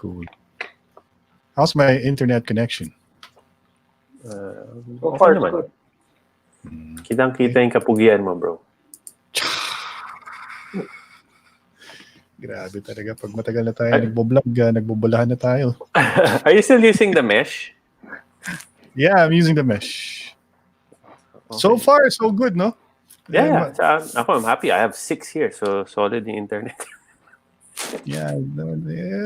Cool. How's my internet connection? So far, it's good. Kitang-kita yung kapugian mo, bro. Grabe talaga. Pag matagal na tayo nagbo-vlog, nagbubulahan na tayo. Are you still using the mesh? Yeah, I'm using the mesh. Okay. So far, so good, no? Yeah. I'm happy. I have 6 here, so solid yung internet. Yeah,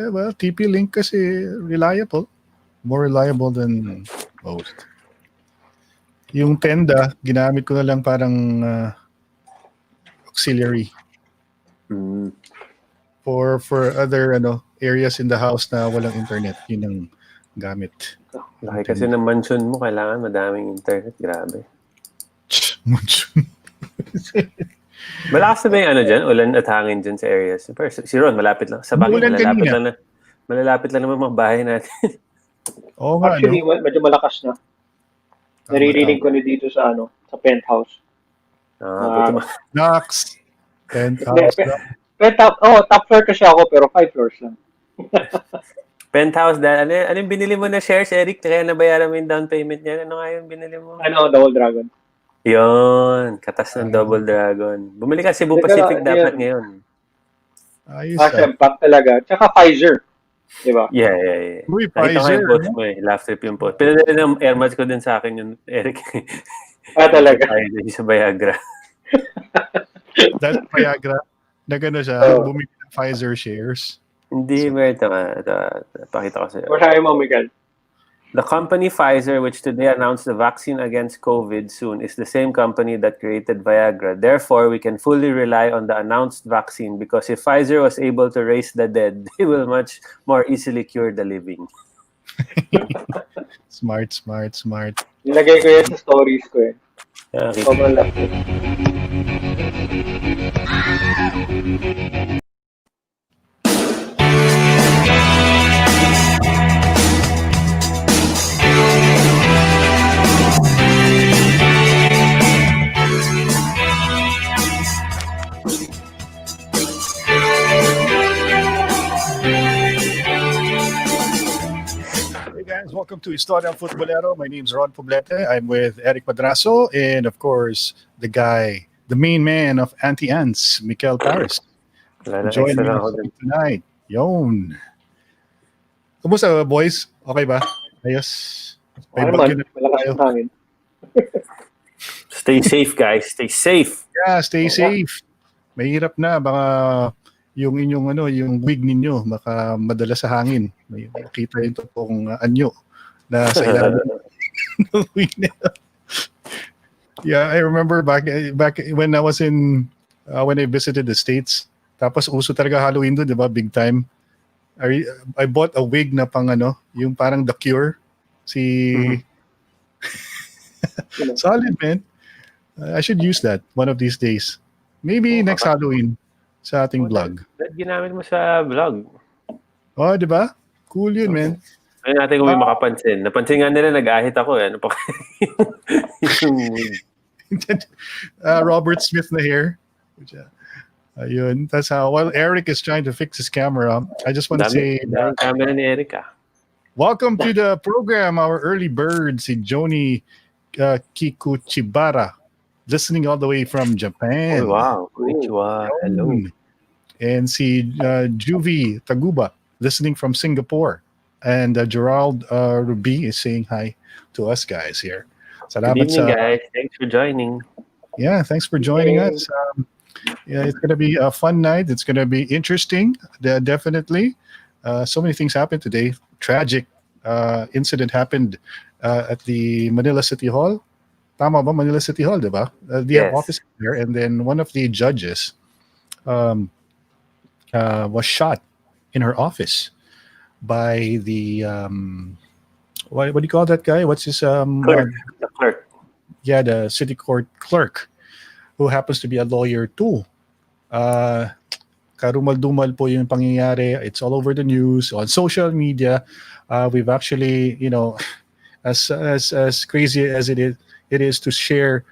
well, TP-Link kasi reliable. More reliable than most. Yung Tenda, ginamit ko na lang parang auxiliary. For other areas in the house na walang internet, yun ang gamit. Laki kasi ng mansion mo, kailangan madaming internet. Grabe. Mansion. Malakas na ba yung dyan? Ulan at hangin dyan sa areas. Pero si Ron, malapit lang. Sa bagay, malalapit lang naman mga bahay natin. Actually, medyo malakas na. Naririnig ko na dito sa penthouse. Knox. Penthouse. Top floor kasi ako, pero 5 floors lang. Penthouse, ano yung binili mo na shares, Eric? Kaya nabayaran mo yung down payment niya. Ano nga yung binili mo? Double Dragon. Yun, katas ng Double Dragon. Bumili ka Cebu Pacific dapat ngayon. Ayos Impact talaga. Tsaka Pfizer. Diba? Yeah. Uy, Nakita ko Pfizer. yung post mo laugh trip yung post. Pero din ang airmads ko din sa akin yung Eric. Talaga? Sa Viagra. That Viagra, nagano siya, bumili ng Pfizer shares. Hindi, ito pakita ko sa'yo. Masabi mo, Miguel. The company Pfizer, which today announced the vaccine against COVID soon, is the same company that created Viagra. Therefore, we can fully rely on the announced vaccine because if Pfizer was able to raise the dead, they will much more easily cure the living. Smart. Nilagay ko yan sa stories ko eh. Sobrang laki. Welcome to Istoryang Futbolero. My name's Ron Poblete. I'm with Eric Madraso and, of course, the main man of Anti-Ants, Mikel Paris. Joining us tonight. Yon. Kumusta, boys? Okay ba? Ayos. Malakas ang hangin. Stay safe, guys. Stay safe. Yeah, stay safe. Mahirap na. Baka yung inyong yung wig ninyo baka madala sa hangin. May makita yung totoong anyo na sa ilalim ng wig nila. Yeah, I remember back when I was when I visited the States. Tapos uso talaga Halloween doon, 'di ba? Big time. I bought a wig na pang yung parang The Cure. Solid, man. I should use that one of these days. Maybe next Halloween sa ating vlog. Ginamit mo sa vlog. Oh, di ba? Cool yun, man. Ayun natin kung may makapansin. Napansin nga nila, nag-ahit ako. Ano pa? Robert Smith na here. Ayun. That's how, while Eric is trying to fix his camera, I just want to say... camera ni Eric, welcome to the program, our early bird, si Joni Kikuchibara, listening all the way from Japan. Oh, wow. Konnichiwa. Hello. And si Juvie Taguba, listening from Singapore. And Gerald Ruby is saying hi to us guys here. Salamat. Good evening, guys. Thanks for joining. Yeah, thanks for joining us. Yeah, it's going to be a fun night. It's going to be interesting, definitely. So many things happened today. Tragic incident happened at the Manila City Hall. Tama ba? Manila City Hall, di ba? They have office there, and then one of the judges was shot in her office by the what do you call that guy? What's his clerk? The clerk. Yeah, the city court clerk, who happens to be a lawyer too. Karumal-dumal po yung pangyayari. It's all over the news, on social media. We've actually, as crazy as it is to share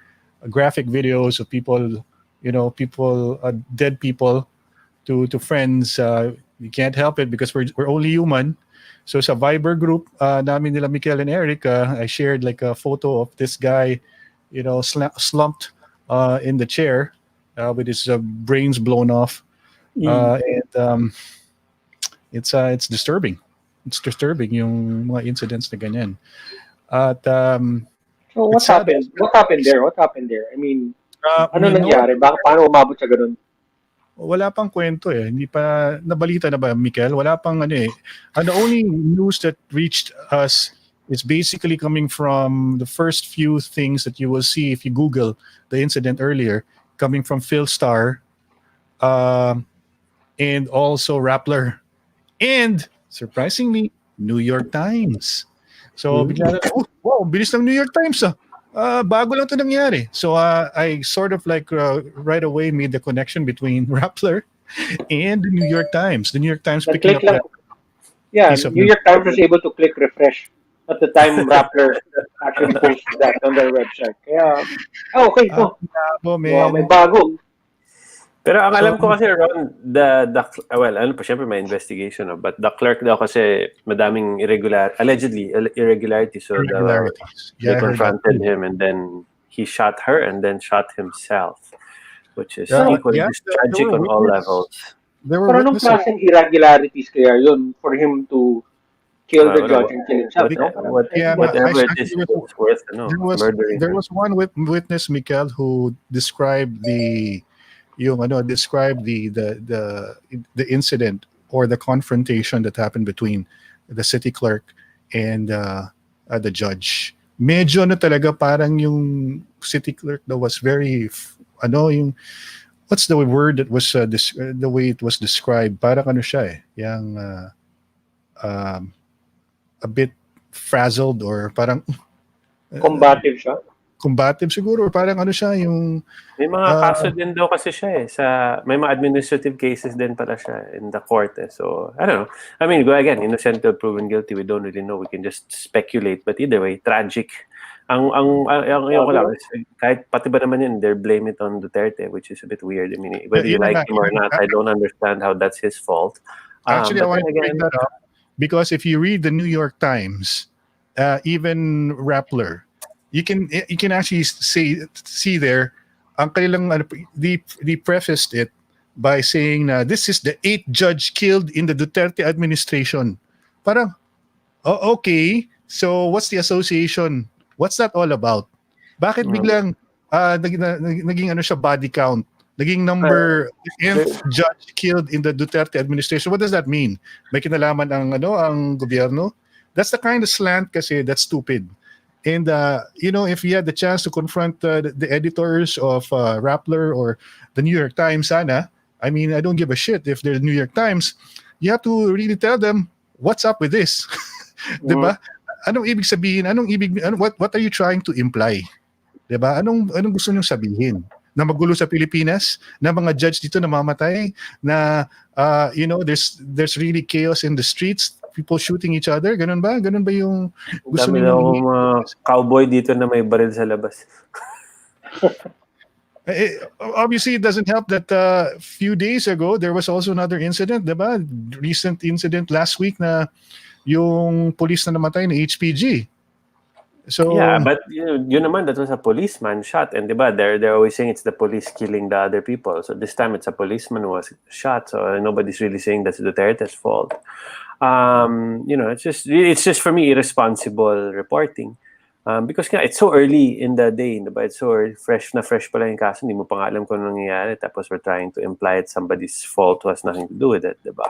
graphic videos of people, dead people to friends, We can't help it because we're only human. So sa Viber group namin nila Mikel and Eric, I shared like a photo of this guy, slumped in the chair with his brains blown off. And it's disturbing. It's disturbing yung mga incidents na ganyan. At So what happened? What happened there? What happened there? I mean, ano nangyari? Paano umabot sa ganun? Wala pang kwento eh. Hindi pa nabalita na ba, Mikel? Wala pang ano eh. And the only news that reached us is basically coming from the first few things that you will see if you Google the incident earlier, coming from Philstar, and also Rappler, and surprisingly, New York Times. So bigla na, wow, bilis ng New York Times bago lang ito nangyari. So I sort of like right away made the connection between Rappler and the New York Times. The New York Times picking up that piece of New York Times was able to click refresh at the time Rappler actually posted that on their website. Kaya, okay to. May bago. Pero ang alam ko kasi, Ron, syempre may investigation, but the clerk daw kasi madaming allegedly irregularities. So they confronted him and then he shot her and then shot himself, which is equally tragic on all levels. Pero anong klaseng irregularities kaya yun for him to kill the judge and kill himself? Whatever it is, it's worth murdering. There was one witness, Mikel, who described the incident or the confrontation that happened between the city clerk and the judge. Medyo talaga parang yung city clerk that was very what's the word that was the way it was described, parang siya yung a bit frazzled or parang combative siya. Combative siguro or parang siya yung may mga kaso din daw kasi siya may mga administrative cases din pala siya in the court so I don't know. I mean, again, innocent till proven guilty, we don't really know, we can just speculate, but either way tragic. Ang ko lang kahit pati ba naman yun, they blame it on Duterte, which is a bit weird. I mean, whether you like him or not, I don't understand how that's his fault. Actually, I want to bring that up because if you read the New York Times, even Rappler, you can actually see there ang kanilang they prefaced it by saying this is the 8th judge killed in the Duterte administration. Parang okay, so what's the association? What's that all about? Bakit biglang naging siya body count? Naging number 10th judge killed in the Duterte administration. What does that mean? May kinalaman ang gobyerno? That's the kind of slant kasi that's stupid. And if you had the chance to confront the editors of Rappler or the New York Times, I mean, I don't give a shit if they're the New York Times. You have to really tell them what's up with this. Diba? Anong ibig sabihin? What are you trying to imply? Diba? Anong gusto niyong sabihin? Na magulo sa Pilipinas, na mga judge dito namamatay, na there's really chaos in the streets, people shooting each other, ganun ba? Ganun ba yung gusto niyo? Mga cowboy dito na may baril sa labas. Obviously, it doesn't help that a few days ago, there was also another incident, diba? Recent incident last week na yung police na namatay na HPG. So yeah, but yun naman, that was a policeman shot, and diba, they're always saying it's the police killing the other people. So this time it's a policeman who was shot. So nobody's really saying that's Duterte's fault. It's just for me irresponsible reporting. Because it's so early in the day, diba? It's so fresh pa lang yung kaso, hindi mo pa nga alam kung anong nangyayari, tapos we're trying to imply it's somebody's fault who has nothing to do with it, diba?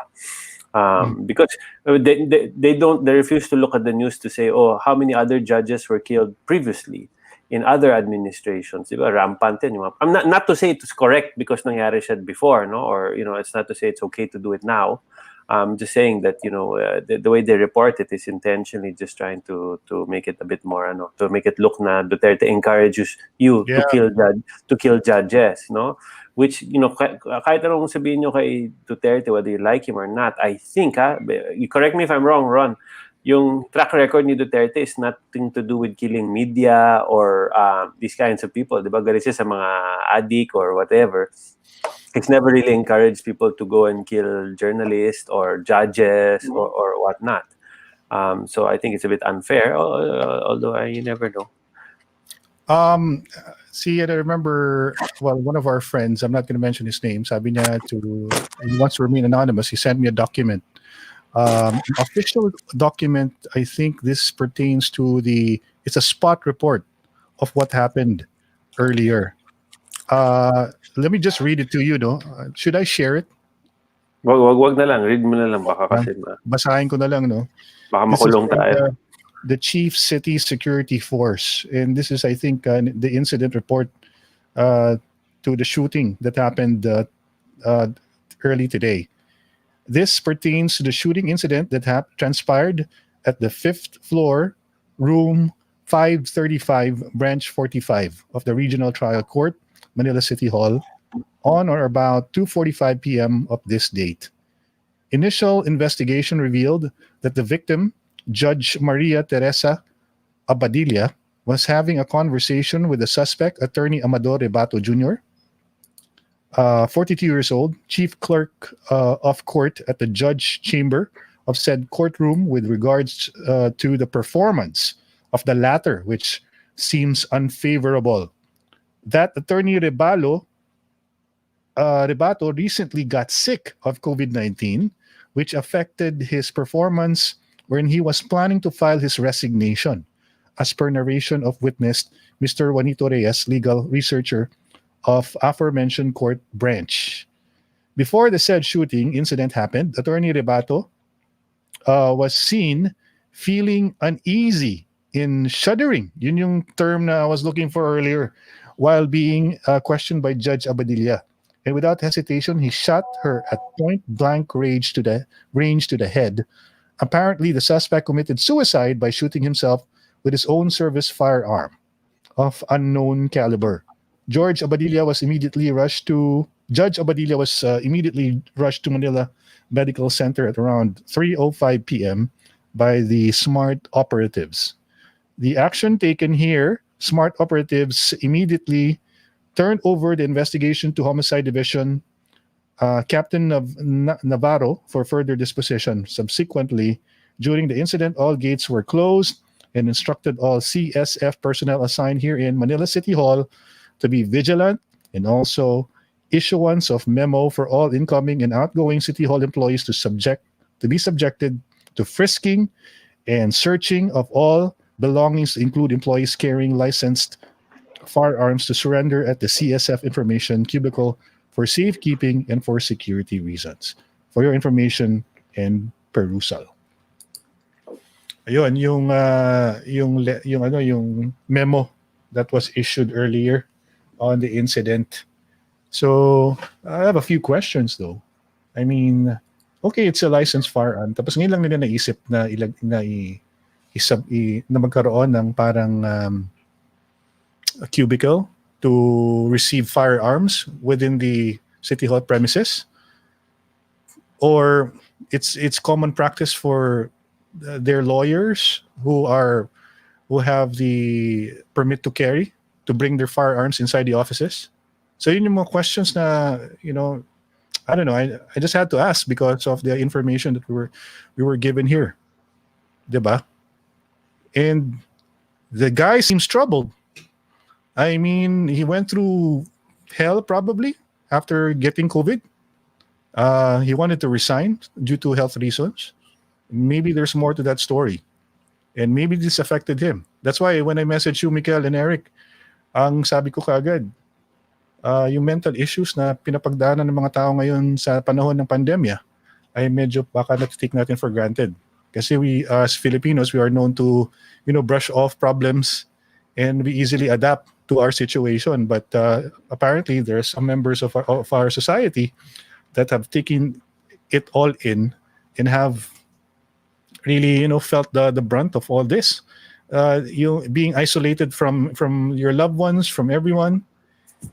Because they refuse to look at the news to say, oh, how many other judges were killed previously in other administrations, diba? Rampant yun. I'm not to say it's correct because nangyari siya before, no? Or it's not to say it's okay to do it now. Just saying that the way they report it is intentionally just trying to make it a bit more to make it look na Duterte encourages you to kill judges, no? Which kahit anong sabihin nyo kay Duterte, whether you like him or not, I think you correct me if I'm wrong, Ron, yung track record ni Duterte is nothing to do with killing media or these kinds of people, diba? Galit siya sa mga addict or whatever. he's never really encouraged people to go and kill journalists or judges or whatnot. So I think it's a bit unfair, although you never know. See, and I remember, well, one of our friends, I'm not going to mention his name, sabi niya he wants to remain anonymous. He sent me a document, an official document. I think this pertains to it's a spot report of what happened earlier. Let me just read it to you, no? Should I share it? Wag na lang, read mo na lang baka kasi Basahin ko na lang, no? baka This is makulong from tayo. the Chief City Security Force, and this is, I think, the incident report to the shooting that happened early today. This pertains to the shooting incident that transpired at the 5th floor, room 535, branch 45 of the Regional Trial Court, Manila City Hall, on or about 2:45 p.m. of this date. Initial investigation revealed that the victim, Judge Maria Teresa Abadilla, was having a conversation with the suspect, Attorney Amador Rebato Jr., 42 years old, chief clerk of court at the judge chamber of said courtroom, with regards to the performance of the latter, which seems unfavorable. That Attorney Rebato recently got sick of COVID-19, which affected his performance, wherein he was planning to file his resignation, as per narration of witness Mr. Juanito Reyes, legal researcher of aforementioned court branch. Before the said shooting incident happened, Attorney Rebato was seen feeling uneasy in shuddering. Yun yung term na I was looking for earlier, while being questioned by Judge Abadilla. And without hesitation, he shot her at point-blank range to the head. Apparently, the suspect committed suicide by shooting himself with his own service firearm of unknown caliber. Judge Abadilla was immediately rushed to Manila Medical Center at around 3:05 p.m. by the SMART operatives. The action taken here, SMART operatives immediately turned over the investigation to Homicide Division Captain Navarro for further disposition. Subsequently, during the incident, all gates were closed and instructed all CSF personnel assigned here in Manila City Hall to be vigilant, and also issuance of memo for all incoming and outgoing City Hall employees to be subjected to frisking and searching of all belongings, to include employees carrying licensed firearms, to surrender at the CSF information cubicle for safekeeping and for security reasons. For your information and perusal. Ayun, yung memo that was issued earlier on the incident. So, I have a few questions though. I mean, okay, it's a licensed firearm. Tapos ngayon lang nila naisip na na magkaroon ng parang a cubicle to receive firearms within the City Hall premises, or it's common practice for their lawyers who have the permit to carry to bring their firearms inside the offices. So yun yung mga questions na, I don't know. I just had to ask because of the information that we were given here, diba? And the guy seems troubled. I mean, he went through hell probably after getting COVID. He wanted to resign due to health reasons. Maybe there's more to that story. And maybe this affected him. That's why when I messaged you, Mikel and Eric, ang sabi ko kaagad, yung mental issues na pinapagdaanan ng mga tao ngayon sa panahon ng pandemya ay medyo baka na-take natin for granted. Kasi we, as Filipinos, we are known to, brush off problems and we easily adapt to our situation. But apparently, there are some members of our society that have taken it all in and have really, felt the brunt of all this. Being isolated from your loved ones, from everyone,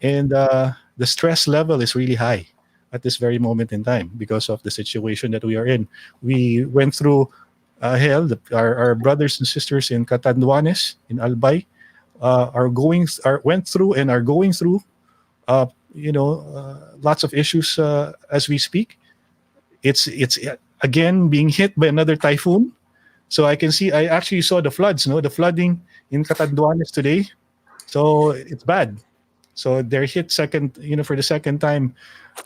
and the stress level is really high at this very moment in time because of the situation that we are in. We went through hell. Our brothers and sisters in Catanduanes, in Albay, went through and are going through lots of issues as we speak. It's again being hit by another typhoon. So I actually saw the floods, the flooding in Catanduanes today. So it's bad. So they're hit for the second time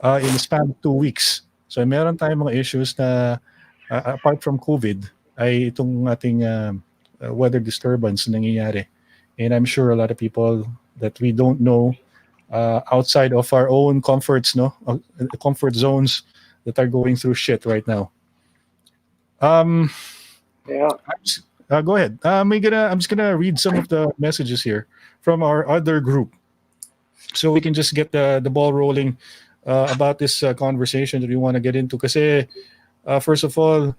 in the span of 2 weeks. So meron tayong mga issues na apart from COVID ay itong ating weather disturbance nangyayari. And I'm sure a lot of people that we don't know outside of our own comfort zones that are going through shit right now. Yeah. Go ahead. I'm just gonna read some of the messages here from our other group, so we can just get the ball rolling about this conversation that we want to get into. Because first of all,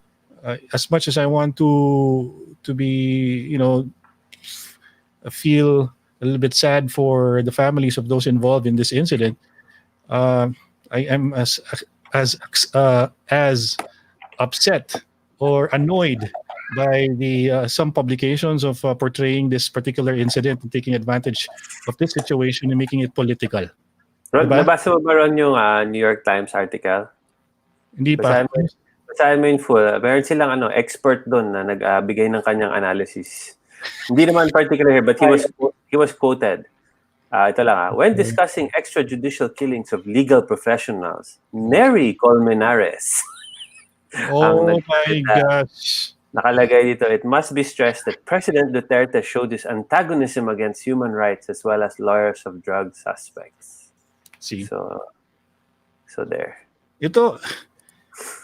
as much as I want to be, feel a little bit sad for the families of those involved in this incident, I am as upset or annoyed by the some publications of portraying this particular incident and taking advantage of this situation and making it political. Ron, Diba? nabasa mo ba ron yung New York Times article? Hindi pa. Basahin mo in full. Meron silang expert doon na nagbigay ng kanyang analysis. Hindi naman particular here, but he was quoted. Ito lang. When discussing extrajudicial killings of legal professionals, Neri Colmenares. Oh my gosh. Nakalagay dito, it must be stressed that President Duterte showed his antagonism against human rights as well as lawyers of drug suspects. See. So there. Ito,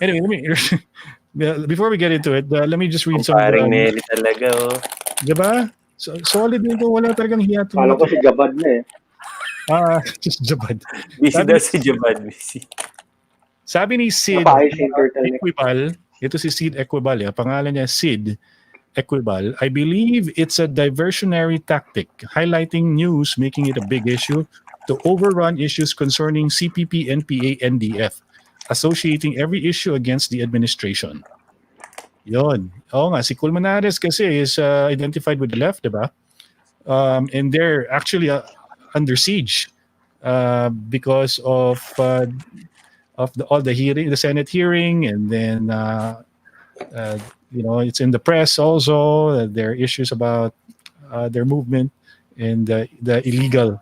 anyway, before we get into it, let me just read some. Paring Nelly talaga, oh. Diba? So, solid din ito. Wala talagang hiya. Kala ko si Jabad na eh. Just Jabad. Busy daw si Jabad. Busy. Sabi ni Sid Equibal, ito si Sid Equibal, pangalan niya Sid Equibal, I believe it's a diversionary tactic, highlighting news, making it a big issue, to overrun issues concerning CPP, NPA, NDF, associating every issue against the administration. Yon. Oo nga, si Colmenares kasi is identified with the left, diba? And they're actually under siege because of all the hearing, the Senate hearing, and then it's in the press also. There are issues about their movement and the illegal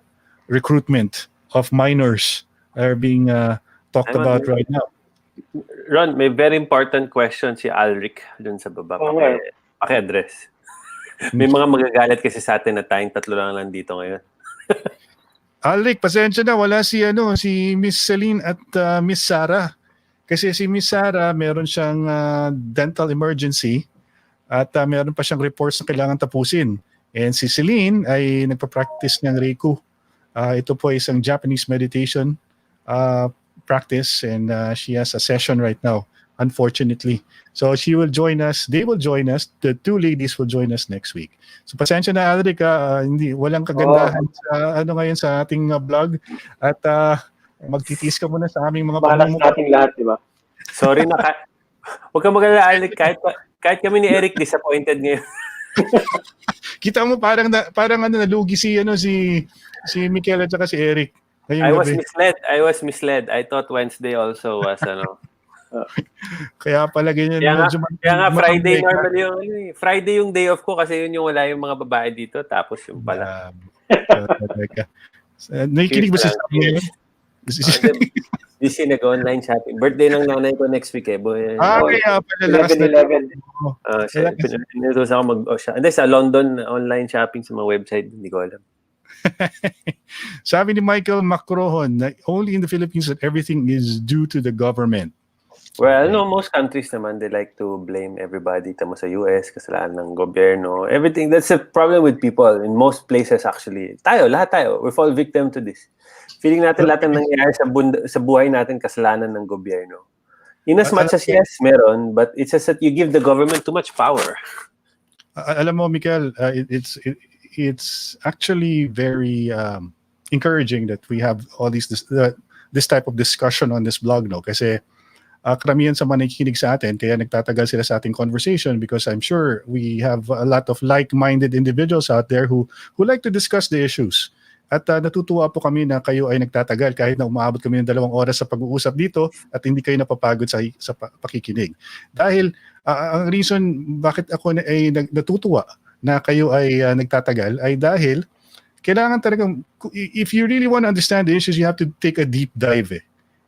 recruitment of minors are being talked about right now. Ron, may very important question si Alric dun sa baba. Paki-address. May mga magagalit kasi sa atin na tayong tatlo lang dito ngayon. Alric, pasensya na, wala si Miss Celine at Miss Sarah. Kasi si Miss Sarah, meron siyang dental emergency at meron pa siyang reports na kailangan tapusin. And si Celine ay nagpa-practice ng Reiki. Ito po ay isang Japanese meditation practice, and she has a session right now, unfortunately. So she will join us. They will join us. The two ladies will join us next week. So pasensya na, Alric, walang kagandahan sa ngayon sa ating vlog, at magtitiis ka muna sa aming mga pagmumukha. Balas natin lahat, di ba? Sorry na. Huwag kang mag-alala, Alric. Kahit kami ni Eric disappointed ngayon. Kita mo parang nalugi si Mikel at saka si Eric. I was misled. I thought Wednesday also was Kaya pala ganyan. Kaya nga Friday normally yung Friday yung day off ko kasi yun yung wala yung mga babae dito, tapos yung pala. Nakikinig ba si Sam ngayon? Busy nag-online shopping. Birthday ng nanay ko next week eh. Kaya pala last 11. Pinutos ako Hindi, sa London online shopping sa mga website, hindi ko alam. Sabi ni Michael Macrohon na only in the Philippines that everything is due to the government. Well, no, most countries naman, they like to blame everybody. Tama sa US, kasalanan ng gobyerno. Everything, that's a problem with people in most places actually. Lahat tayo, we fall victim to this. Feeling natin lahat ng nangyayari sa buhay natin kasalanan ng gobyerno. In as much as yes, meron, but it's just that you give the government too much power. Alam mo, Mikel, it's actually very encouraging that we have all this type of discussion on this blog, no? Kasi karamihan sa mga nakikinig sa atin, kaya nagtatagal sila sa ating conversation, because I'm sure we have a lot of like-minded individuals out there who like to discuss the issues. At natutuwa po kami na kayo ay nagtatagal kahit na umaabot kami ng 2 oras sa pag-uusap dito at hindi kayo napapagod sa pakikinig. Dahil ang reason bakit ako ay natutuwa na kayo ay nagtatagal ay dahil kailangan talagang, if you really want to understand the issues, you have to take a deep dive.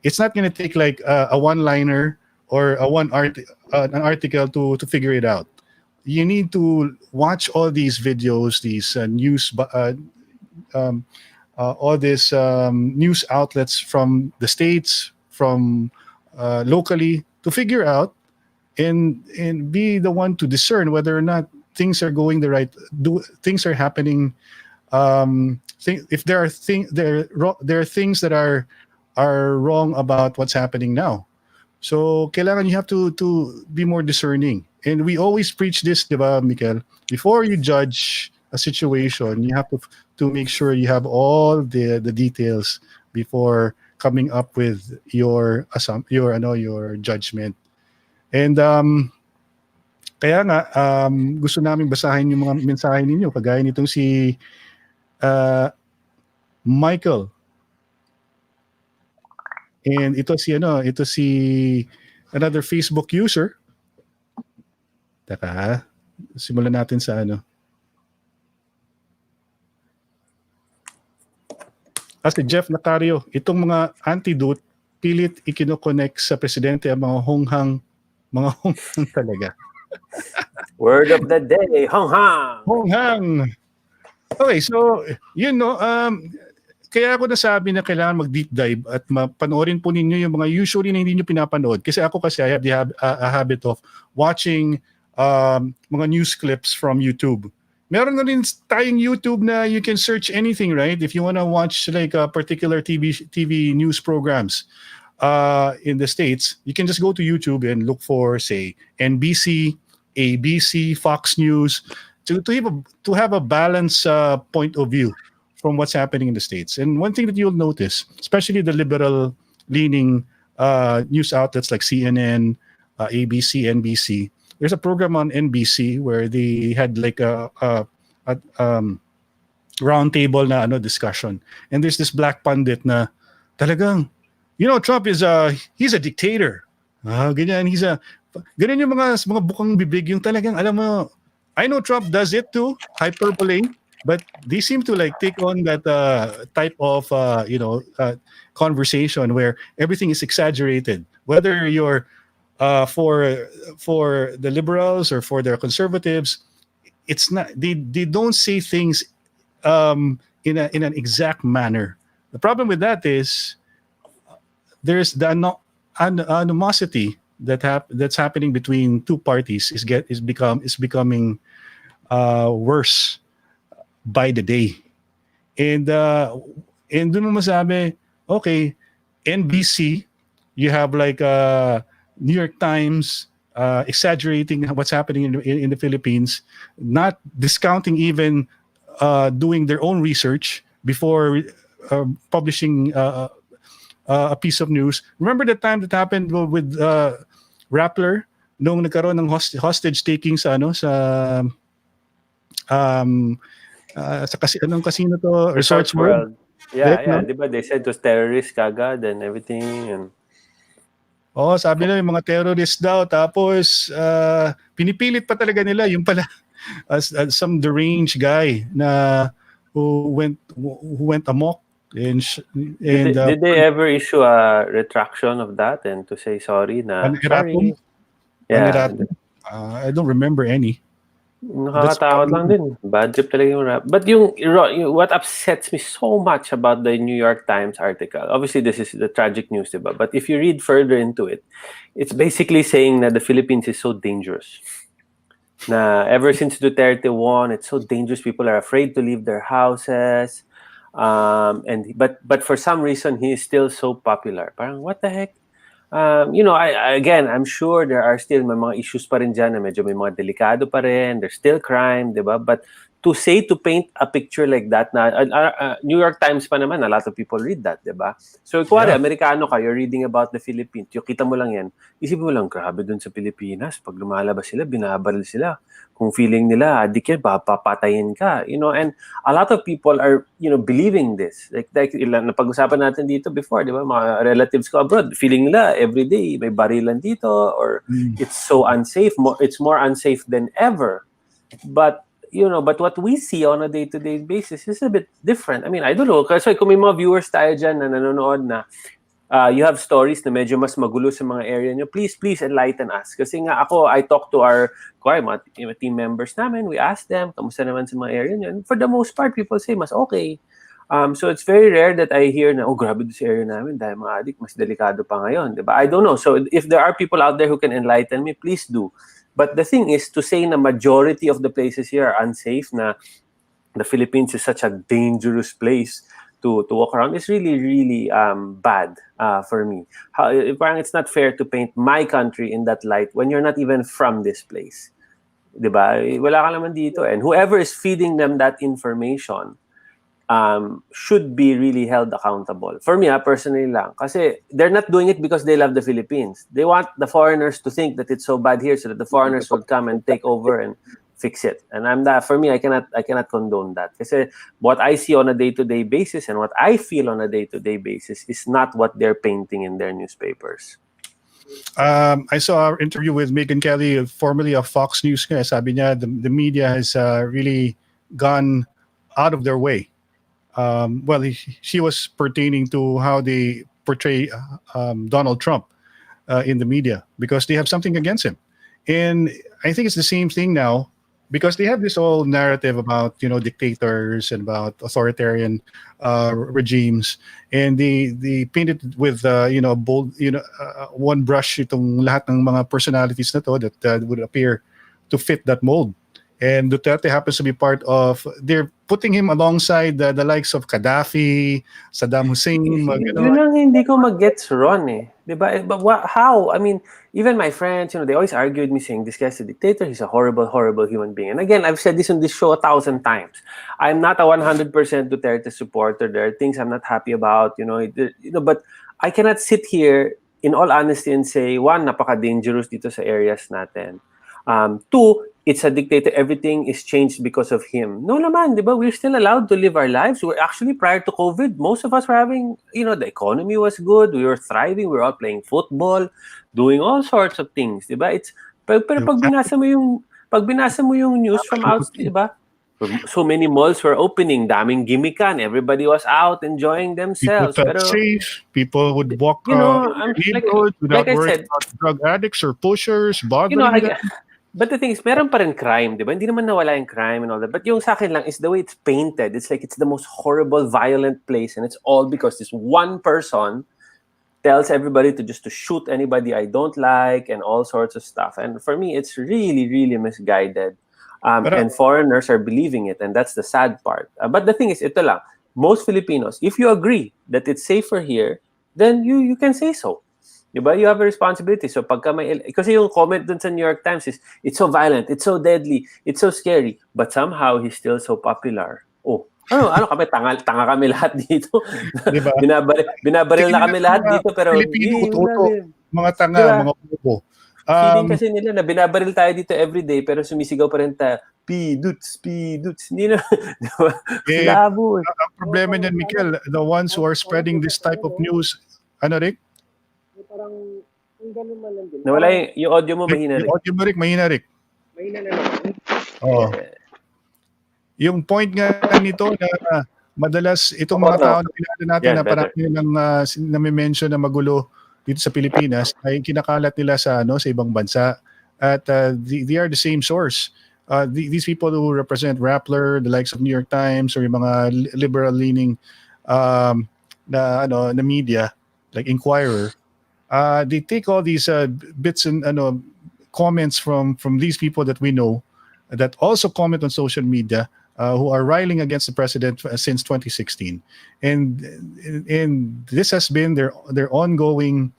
It's not going to take like a one-liner or an article to figure it out. You need to watch all these videos, these news, all these news outlets from the States, from locally, to figure out and be the one to discern whether or not things are going things are happening. If there are things that are wrong about what's happening now. So kailangan you have to be more discerning. And we always preach this, diba, Mikel? Before you judge a situation, you have to make sure you have all the details before coming up with your judgment. And kaya nga gusto namin basahin yung mga mensahe ninyo kagaya nitong si Michael. And ito si another Facebook user. Taka, simulan natin sa si Jeff Natario, itong mga antidote pilit ikino-connect sa presidente ang mga honghang talaga. Word of the day, honghang. Honghang. Okay, so kaya ako nasabi na kailangan mag-deep dive at panoorin po ninyo yung mga usually na hindi nyo pinapanood. Kasi I have a habit of watching mga news clips from YouTube. Meron na rin tayong YouTube na you can search anything, right? If you want to watch like a particular TV news programs in the States, you can just go to YouTube and look for, say, NBC, ABC, Fox News, to have a balanced point of view from what's happening in the States. And one thing that you'll notice, especially the liberal-leaning news outlets like CNN, ABC, NBC, there's a program on NBC where they had like a round table na discussion. And there's this black pundit na talagang, Trump he's a dictator. Ganyan, ganyan yung mga bukang bibig, yung talagang, alam mo, I know Trump does it too, hyperbole, but they seem to like take on that type of conversation where everything is exaggerated, whether you're for the liberals or for the conservatives. It's not, they don't say things in an exact manner. The problem with that is there's the animosity that's happening between two parties is becoming worse by the day. And dun mo masabi, okay, NBC, you have like New York Times exaggerating what's happening in the Philippines, not discounting even doing their own research before publishing a piece of news. Remember the time that happened with Rappler nung nagkaroon ng hostage taking sa casino to, Resorts World. Yeah, diba they said it was terrorist kagad and everything and sabi na yung mga terrorist daw, tapos pinipilit pa talaga nila yung pala as some deranged guy na who went amok. And did they ever issue a retraction of that and to say sorry na sorry? Yeah. I don't remember any. Nakakatakot lang din. Bad trip talaga yung rap. But what upsets me so much about the New York Times article, obviously this is the tragic news, diba? But if you read further into it, it's basically saying that the Philippines is so dangerous. Na ever since Duterte won, it's so dangerous. People are afraid to leave their houses. But for some reason, he is still so popular. Parang, what the heck? I'm sure there are still may mga issues pa rin dyan na medyo may mga delikado pa rin. There's still crime, diba? But to paint a picture like that na New York Times pa naman, a lot of people read that, 'di ba? So kuwari Amerikano ka, you're reading about the Philippines, yung kita mo lang yan, isipin mo lang, grabe dun sa Pilipinas, pag lumalabas sila, binabaril sila. Kung feeling nila adik yan, papatayin ka, and a lot of people are believing this, like ilan na pag-usapan natin dito before, di ba, mga relatives ko abroad, feeling nila everyday may barilan dito, or it's so unsafe, it's more unsafe than ever. But what we see on a day-to-day basis is a bit different. I mean, I don't know, kasi kung may mga viewers tayo dyan na nanonood na you have stories na medyo mas magulo sa mga area nyo, please enlighten us. Kasi nga ako, I talk to our mga team members namin, we ask them, kamusta naman sa mga area nyo? And for the most part, people say, mas okay. So it's very rare that I hear na, grabe sa area namin, dahil mga adik, mas delikado pa ngayon. Diba? I don't know. So if there are people out there who can enlighten me, please do. But the thing is, to say na majority of the places here are unsafe, na the Philippines is such a dangerous place to walk around, is really, really bad for me. Parang it's not fair to paint my country in that light when you're not even from this place. Diba? Wala ka naman dito. And whoever is feeding them that information should be really held accountable. For me, personally lang. Kasi they're not doing it because they love the Philippines. They want the foreigners to think that it's so bad here so that the foreigners will come and take over and fix it. And for me, I cannot condone that. Kasi what I see on a day-to-day basis and what I feel on a day-to-day basis is not what they're painting in their newspapers. I saw our interview with Megyn Kelly, formerly of Fox News. Sabi niya, the media has really gone out of their way. She was pertaining to how they portray Donald Trump in the media because they have something against him. And I think it's the same thing now because they have this whole narrative about dictators and about authoritarian regimes, and they paint it with bold one brush itong lahat ng mga personalities na to that would appear to fit that mold. And Duterte happens to be part of. They're putting him alongside the likes of Gaddafi, Saddam Hussein. Yun ang hindi ko mag-gets Ron eh. Diba? But how? I mean, even my friends, they always argue with me saying, this guy's a dictator, he's a horrible, horrible human being. And again, I've said this on this show 1,000 times. I'm not a 100% Duterte supporter. There are things I'm not happy about, but I cannot sit here in all honesty and say, one, napaka-dangerous dito sa areas natin. Two, it's a dictator, everything is changed because of him. No naman, di ba? We're still allowed to live our lives. We're actually, prior to COVID, most of us were having, the economy was good, we were thriving, we were all playing football, doing all sorts of things, di ba? Pero pag binasa mo yung news from outside, di ba? So many malls were opening, daming gimmickan, everybody was out enjoying themselves. People felt safe, people would walk neighborhoods without worrying about drug addicts or pushers, bothering them. But the thing is, meron pa rin crime, di ba? Hindi naman nawala yung crime and all that. But yung sa akin lang is the way it's painted. It's like it's the most horrible, violent place, and it's all because this one person tells everybody to shoot anybody I don't like and all sorts of stuff. And for me, it's really, really misguided. And foreigners are believing it, and that's the sad part. But the thing is, ito lang, most Filipinos, if you agree that it's safer here, then you can say so. Diba? You have a responsibility. So pagka kasi yung comment dun sa New York Times is, it's so violent, it's so deadly, it's so scary, but somehow he's still so popular. Oh, ano kami, tanga kami lahat dito. Diba? Binabaril na kami lahat dito, pero Pilipino uto, mga tanga, diba? Mga bobo. Feeling kasi nila na binabaril tayo dito everyday, pero sumisigaw pa rin tayo, P-duts. Hindi na. Diba? Labo. Ang problema niyan, Mikel, the ones who are spreading this type of news, ano, Rick? Parang kung gano'n man lang din. Nawala yung audio mo, mahina Rick. Yung audio mo, Rick, mahina Rick. Mahina na naman. Oo. Yung point nga nito na madalas itong mga tao na kilala natin na parang nilang nami-mention na magulo dito sa Pilipinas ay kinakalat nila sa ibang bansa. At they are the same source. These people who represent Rappler, the likes of New York Times, or yung mga liberal-leaning na media, like Inquirer, they take all these bits and comments from these people that we know that also comment on social media who are riling against the president since 2016, and this has been their ongoing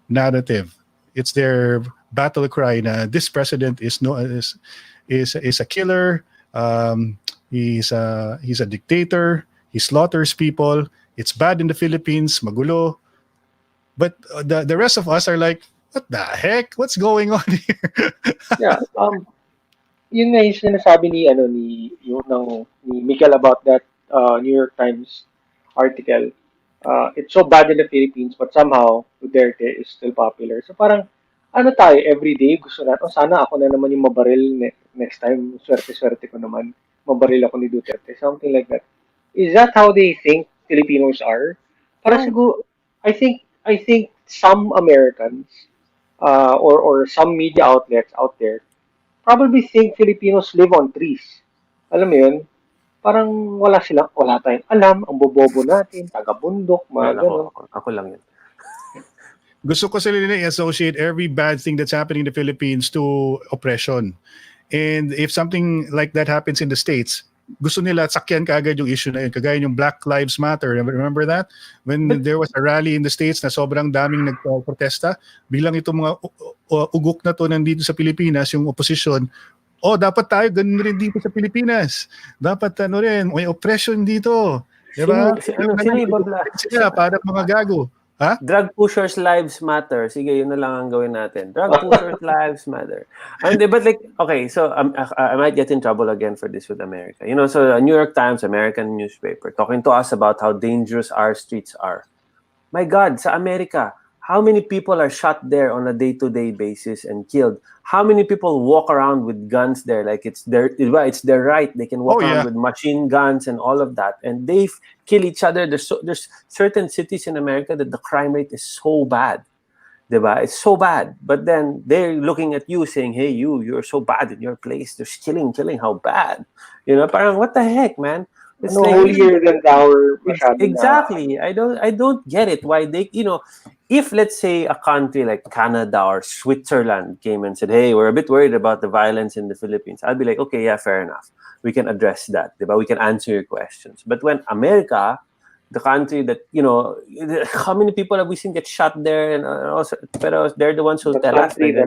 narrative. It's their battle cry na this president is is a killer. He's a dictator. He slaughters people. It's bad in the Philippines, magulo. But the rest of us are like, what the heck? What's going on here? Yeah. Yun nga yung sinasabi ni Mikel about that New York Times article. It's so bad in the Philippines, but somehow Duterte is still popular. So parang ano tayo, everyday gusto natin, sana ako na naman yung mabaril next time, swerte-swerte ko naman, mabaril ako ni Duterte, something like that. Is that how they think Filipinos are? Para siguro, I think some Americans or some media outlets out there probably think Filipinos live on trees. Alam mo yun? Parang wala tayong alam, ang bobobo natin, taga-bundok, mga ganun. Ako lang yun. Gusto ko sila i-associate every bad thing that's happening in the Philippines to oppression. And if something like that happens in the States, gusto nila sakyan kaagad yung issue na yun. Kagaya yung Black Lives Matter. Remember that? When there was a rally in the States na sobrang daming nagprotesta, bilang itong mga ugok na to nandito sa Pilipinas, yung opposition, dapat tayo ganun rin dito sa Pilipinas. Dapat may oppression dito. Diba? Sino ibabla? Sila, parang mga gago. Ha? Drug pushers' lives matter. Sige, yun na lang ang gawin natin. Drug pushers' lives matter. But okay, so I might get in trouble again for this with America. So New York Times, American newspaper, talking to us about how dangerous our streets are. My God, sa America, how many people are shot there on a day-to-day basis and killed? How many people walk around with guns there? Like it's their right. They can walk around with machine guns and all of that, and they kill each other. There's certain cities in America that the crime rate is so bad, diba? It's so bad. But then they're looking at you saying, "Hey, you're so bad in your place. There's killing. How bad?" Parang what the heck, man? It's like holier than thou. Exactly. I don't get it. Why they, if let's say a country like Canada or Switzerland came and said, "Hey, we're a bit worried about the violence in the Philippines," I'd be like, "Okay, yeah, fair enough. We can address that. Diba? We can answer your questions." But when America, the country that, how many people have we seen get shot there? And also, but they're the ones who tell us. If you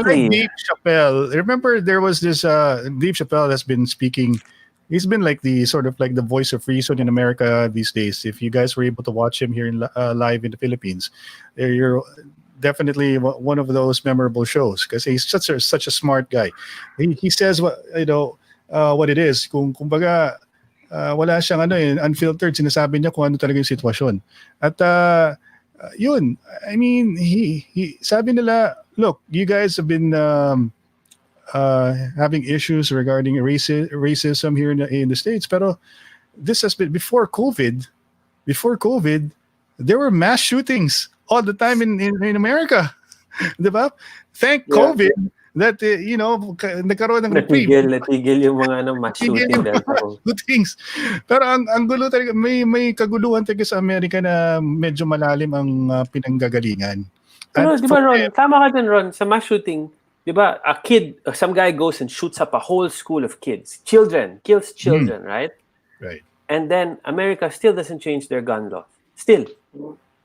like Dave Chappelle, remember there was this Dave Chappelle has been speaking. He's been like the sort of like the voice of reason in America these days. If you guys were able to watch him here in live in the Philippines, you're definitely one of those memorable shows because he's such a smart guy. He says what it is. Kumbaga wala siyang unfiltered, sinasabi niya kung ano talaga yung sitwasyon. At yun, I mean, he sabi nila, look, you guys have been having issues regarding racism here in the States, pero this has been before COVID. Before COVID, there were mass shootings all the time in America. Diba? Thank COVID that nagkaroon ng reprieve. Natigil yung mga mass shootings. Pero ang gulo talaga, may kaguluhan talaga sa Amerika na medyo malalim ang pinanggagalingan. Pero di ba, Ron, tama ka dyan, Ron, sa mass shooting, di ba, some guy goes and shoots up a whole school of kills children, right? Right. And then America still doesn't change their gun law. Still.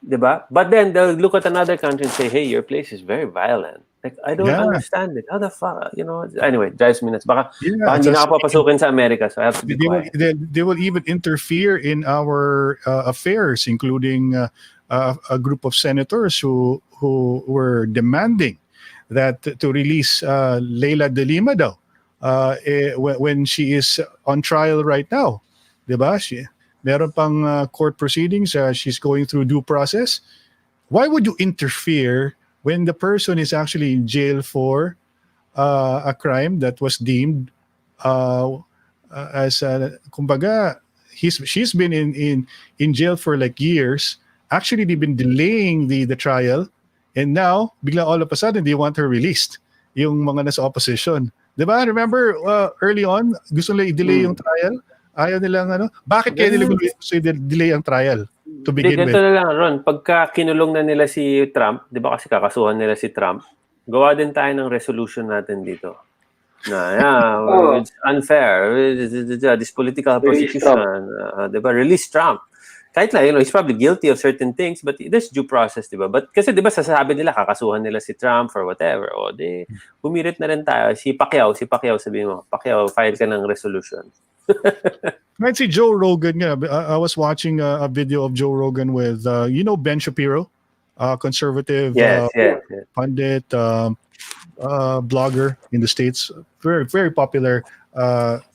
Di ba? But then they'll look at another country and say, "Hey, your place is very violent." Like, I don't understand it. How the fuck, Anyway, drives me nuts. Baka hindi na ako papasukin sa America, so I have to be quiet. They will even interfere in our affairs, including a group of senators who were demanding that to release Leila de Lima daw when she is on trial right now. Diba? Meron pang court proceedings. She's going through due process. Why would you interfere when the person is actually in jail for a crime that was deemed as kumbaga she's been in jail for like years. Actually, they've been delaying the trial, and now bigla all of a sudden they want her released. Yung mga nasa opposition, diba? Remember early on gusto nila i-delay yung trial. Ayaw nilang bakit kaya nila gusto i-delay ang trial to begin with? Ganito na lang, Ron. Pagka kinulong na nila si Trump, di ba kasi kakasuhan nila si Trump, gawa din tayo ng resolution natin dito. It's unfair. This political persecution. Di ba? Release Trump. kahit lang, he's probably guilty of certain things, but there's due process, di ba? But kasi di ba sasabi nila, kakasuhan nila si Trump or whatever, o di, humirit na rin tayo. Si Pacquiao, sabihin mo, Pacquiao, file ka ng resolution. Right, si Joe Rogan nga. I was watching a video of Joe Rogan with, Ben Shapiro, conservative Yes. pundit, blogger in the States, very very popular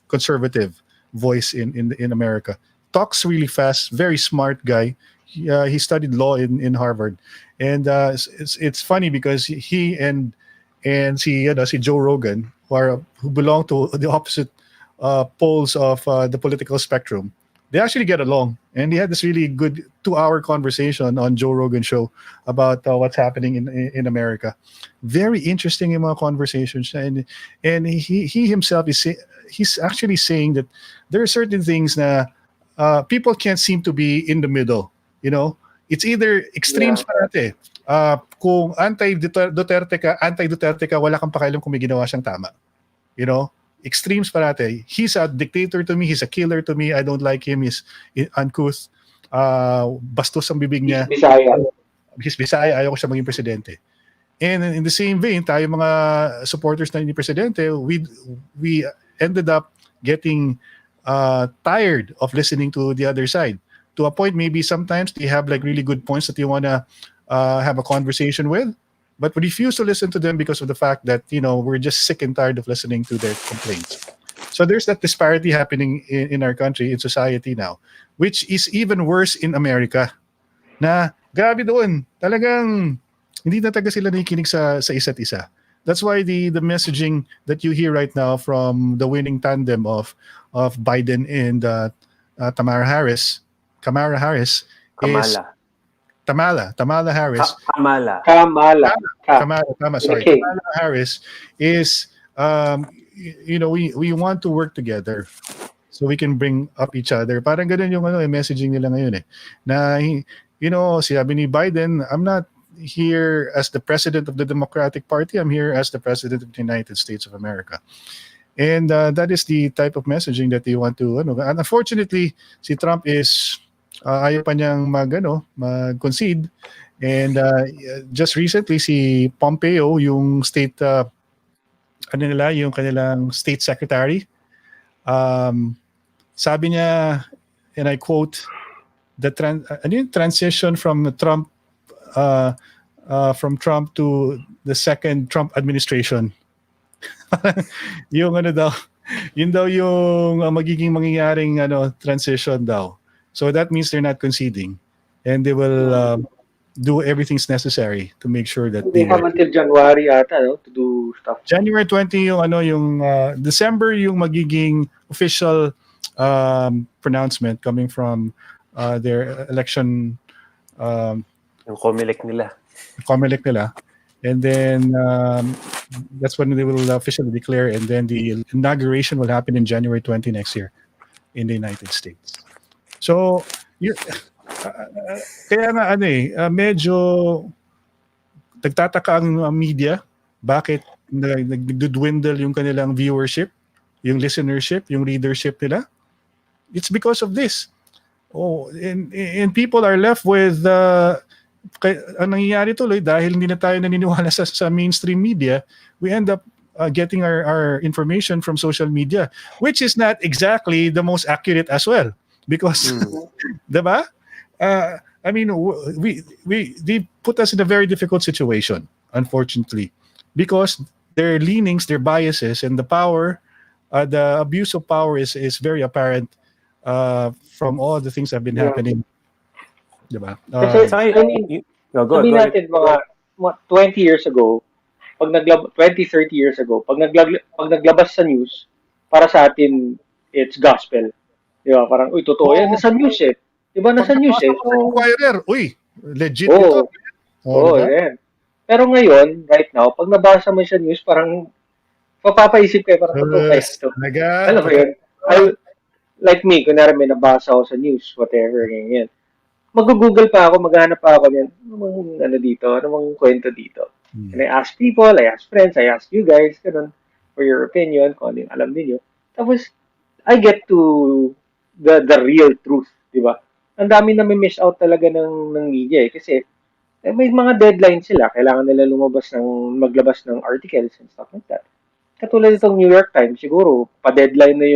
conservative voice in America. Talks really fast, very smart guy. He studied law in Harvard, and it's funny because he and si Joe Rogan, who belong to the opposite poles of the political spectrum, they actually get along. And he had this really good 2-hour conversation on Joe Rogan show about what's happening in America. Very interesting yung mga conversations niya. And he himself he's actually saying that there are certain things na people can't seem to be in the middle. It's either extremes parate. Kung anti-Duterte ka, wala kang pakialam kung may ginawa siyang tama. Extremes parate. He's a dictator to me. He's a killer to me. I don't like him. He's uncouth. Bastos ang bibig niya. He's Bisaya. Ayaw ko siya maging presidente. And in the same vein, tayo mga supporters na ni presidente, we ended up getting tired of listening to the other side. To a point, maybe sometimes they have like really good points that you want to have a conversation with, but we refuse to listen to them because of the fact that we're just sick and tired of listening to their complaints. So there's that disparity happening in our country, in society now, which is even worse in America. Na grabe doon, talagang hindi na taga sila nakikinig sa isa't isa. That's why the messaging that you hear right now from the winning tandem of Biden and Kamala Harris is Kamala Harris. Sorry. Kamala Harris is, we want to work together so we can bring up each other. Parang ganun yung messaging nila ngayon eh. Na, sabi ni Biden, I'm not here as the president of the Democratic Party. I'm here as the president of the United States of America. And that is the type of messaging that they want to, and unfortunately, si Trump is, ayaw pa niyang mag-concede. And just recently, si Pompeo, yung state, yung kanilang state secretary, sabi niya, and I quote, the transition from Trump to the second Trump administration. Yung yun daw yung magiging mangyayaring transition daw. So that means they're not conceding, and they will do everything's necessary to make sure that they have until January ata to do stuff. January 20 yung December yung magiging official pronouncement coming from their election yung COMELEC nila. And then that's when they will officially declare, and then the inauguration will happen in January 20 next year in the United States. So, kaya nga medyo nagtataka ang media bakit nagdudwindle yung kanilang viewership, yung listenership, yung readership nila. It's because of this. And people are left with ang nangyayari tuloy dahil hindi na tayo naniniwala sa mainstream media, we end up getting our information from social media, which is not exactly the most accurate as well. Because, diba? I mean, they put us in a very difficult situation, unfortunately, because their leanings, their biases, and the power, the abuse of power is very apparent from all the things that have been happening. Diba? Sabihin natin mga 20 years ago, 20, 30 years ago, pag naglabas sa news, para sa atin, it's gospel. Diba? Parang, totoo yan. Nasa news eh. Diba? Nasa news eh. So, uy, legit ito. Diba? Yeah. Pero ngayon, right now, pag nabasa mo sa news, parang mapapaisip kayo, parang totoo kaya ito. Alam mo yun? Like me, kunwari may nabasa ako sa news, whatever, ganyan. Mag-google pa ako, maghanap pa ako niyan. Anong kwento dito? And I ask people, I ask friends, I ask you guys, ganun, for your opinion, kung ano yung alam niyo. Tapos, I get to the real truth, di ba? ang dami na may miss out talaga ng media kasi may mga deadline sila. Kailangan nila maglabas ng articles and stuff like that. Katulad itong New York Times, siguro, pa-deadline na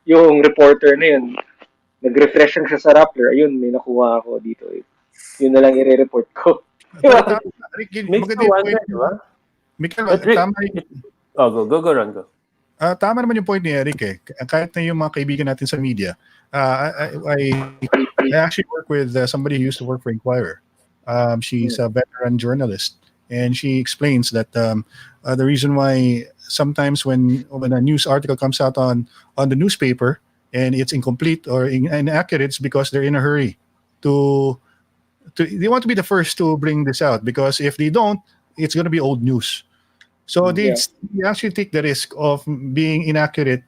yung reporter na yun. Nag-refresh lang siya sa Rappler. Ayun, may nakuha ako dito. Yun na lang i-report ko. Pero tama, Rick, Makes maganda you yung wonder, point. di ba? Mikael, But Rick, tama, go, Ron, go. tama naman yung point ni Eric eh. Kahit na yung mga kaibigan natin sa media, I actually work with somebody who used to work for Inquirer. She's a veteran journalist, and she explains that the reason why sometimes when a news article comes out on the newspaper and it's incomplete or inaccurate, it's because they're in a hurry to they want to be the first to bring this out, because if they don't, it's going to be old news. So they actually take the risk of being inaccurate,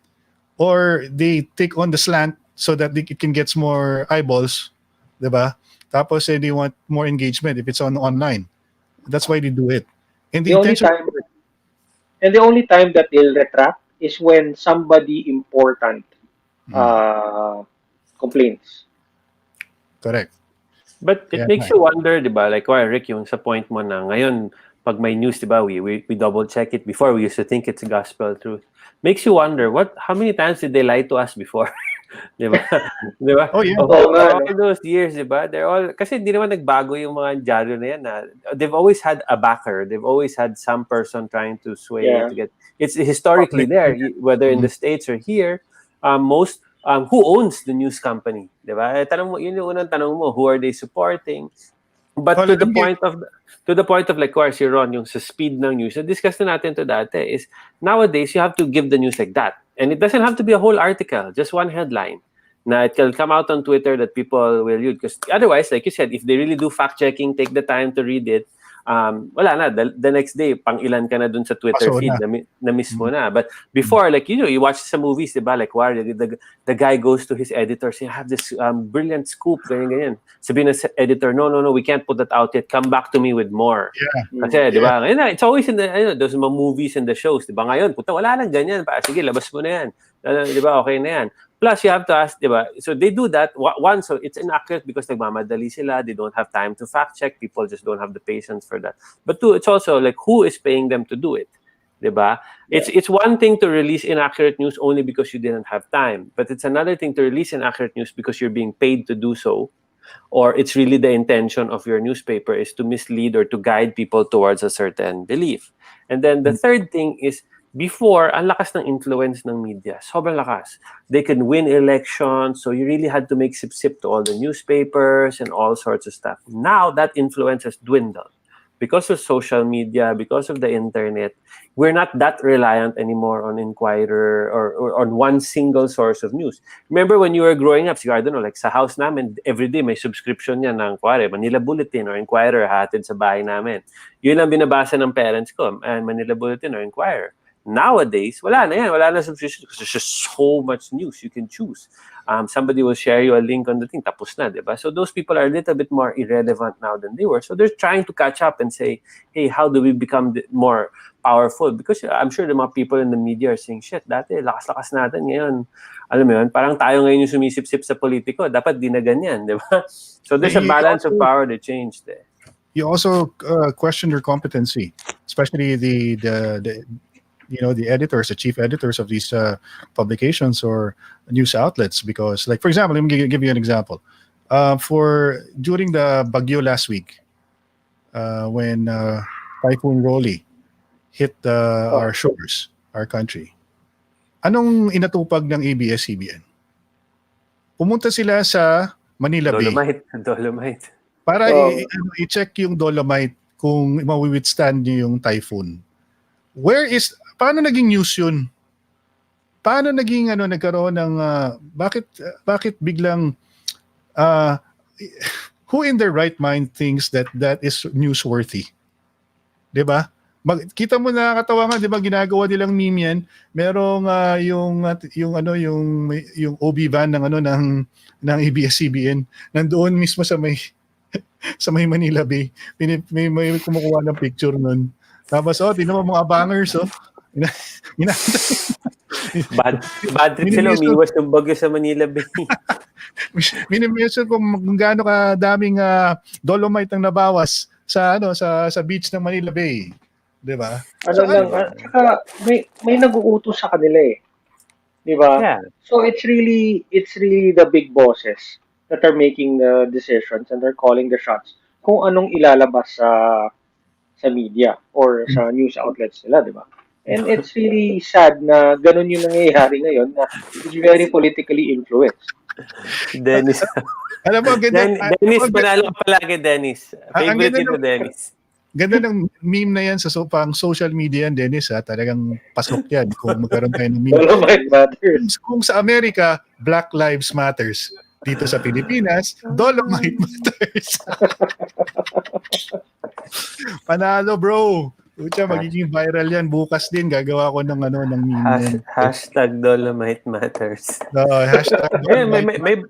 or they take on the slant so that it can get more eyeballs, diba? Tapos they want more engagement if it's online. That's why they do it. And the intention. The only time that they'll retract is when somebody important complains. Correct. But it makes you wonder, di ba? Like, Rick, yung sa point mo na ngayon, pag may news, di ba, we double check it. Before, we used to think it's gospel truth. Makes you wonder, how many times did they lie to us before? Di ba? Di ba? Oh, yeah. All those years, di ba? They're all, kasi di naman nagbago yung mga dyaryo na yan. They've always had a backer. They've always had some person trying to sway to get, it's historically there, whether in the States or here. Who owns the news company, di ba? Tanong mo, yun yung unang tanong mo, who are they supporting? But to the point of like si Ron, yung sa speed ng news, discuss na natin to dati, is nowadays you have to give the news like that. And it doesn't have to be a whole article, just one headline. Na it can come out on Twitter that people will use. Because otherwise, like you said, if they really do fact-checking, take the time to read it, wala na. The next day, pang ilan ka na dun sa Twitter feed na miss mo na. But before, like, you watch some movies, diba? Like, the guy goes to his editor saying, I have this brilliant scoop, ganyan. Sabihin ng editor, no, we can't put that out yet. Come back to me with more. Yeah. Kasi, diba? It's always in those mga movies and the shows, diba? Ngayon, puta, wala lang ganyan. Sige, labas mo na yan. Diba? Okay na yan. Plus, you have to ask, diba? So they do that. One, so it's inaccurate because nagmamadali sila. They don't have time to fact check. People just don't have the patience for that. But two, it's also like who is paying them to do it, diba? It's one thing to release inaccurate news only because you didn't have time, but it's another thing to release inaccurate news because you're being paid to do so, or it's really the intention of your newspaper is to mislead or to guide people towards a certain belief. And then the third thing is, before, ang lakas ng influence ng media. Sobrang lakas. They can win elections, so you really had to make sip-sip to all the newspapers and all sorts of stuff. Now, that influence has dwindled. Because of social media, because of the internet, we're not that reliant anymore on Inquirer or on one single source of news. Remember when you were growing up, I don't know, like sa house namin, every day may subscription yan ng Manila Bulletin or Inquirer hatid sa bahay namin. Yun ang binabasa ng parents ko, Manila Bulletin or Inquirer. Nowadays, wala na yan. Wala na subscription because there's just so much news you can choose. Somebody will share you a link on the thing, tapos na, diba? So those people are a little bit more irrelevant now than they were. So they're trying to catch up and say, hey, how do we become more powerful? Because I'm sure the mga people in the media are saying, shit, dati, lakas-lakas natin ngayon. Alam mo yun, parang tayo ngayon yung sumisip-sip sa politiko. Dapat di na ganyan, diba? So there's a balance of power that changed there. You also question their competency, especially the editors, the chief editors of these publications or news outlets. Because, like, for example, let me give you an example. During the Bagyo last week, when Typhoon Rolly hit our shores, our country, anong inatupag ng ABS-CBN? Pumunta sila sa Manila Bay. Dolomite. Para i-check yung Dolomite kung ma-withstand niyo yung typhoon. Paano naging news yun? Paano naging nagkaroon ng bakit biglang who in their right mind thinks that is newsworthy? 'Di ba? Kita mo, nakakatawa nga, 'di ba, ginagawa nilang meme yan. Merong yung OB van ng ABS-CBN nandoon mismo sa may Manila Bay. May kumukuha ng picture nun. Tapos tingnan mo mga bangers Bad trip sila, umiwas yung bagyo sa Manila Bay. Minimension kung gaano ka daming dolomite ang nabawas sa beach ng Manila Bay. 'Di ba? Ano lang, saka may nag-uutos sa kanila eh. 'Di ba? Yeah. So it's really the big bosses that are making the decisions and they're calling the shots kung anong ilalabas sa media or sa news outlets nila, 'di ba? And it's really sad na ganun yung nangyayari ngayon na it's very politically influenced. Dennis. Alam mo, ganda, Dennis, panalo ka palagi, Dennis. Favorite ito, Dennis. Ganda ng meme na yan sa pang social media yan, Dennis. Talagang pasok yan kung magkaroon tayo ng meme. Dolomite matters. Kung sa Amerika, Black Lives Matters. Dito sa Pilipinas, Dolomite Matters. Panalo, bro. Ucha, magiging viral yan. Bukas din, gagawa ko ng meme. Hashtag Dolomite Matters. Hashtag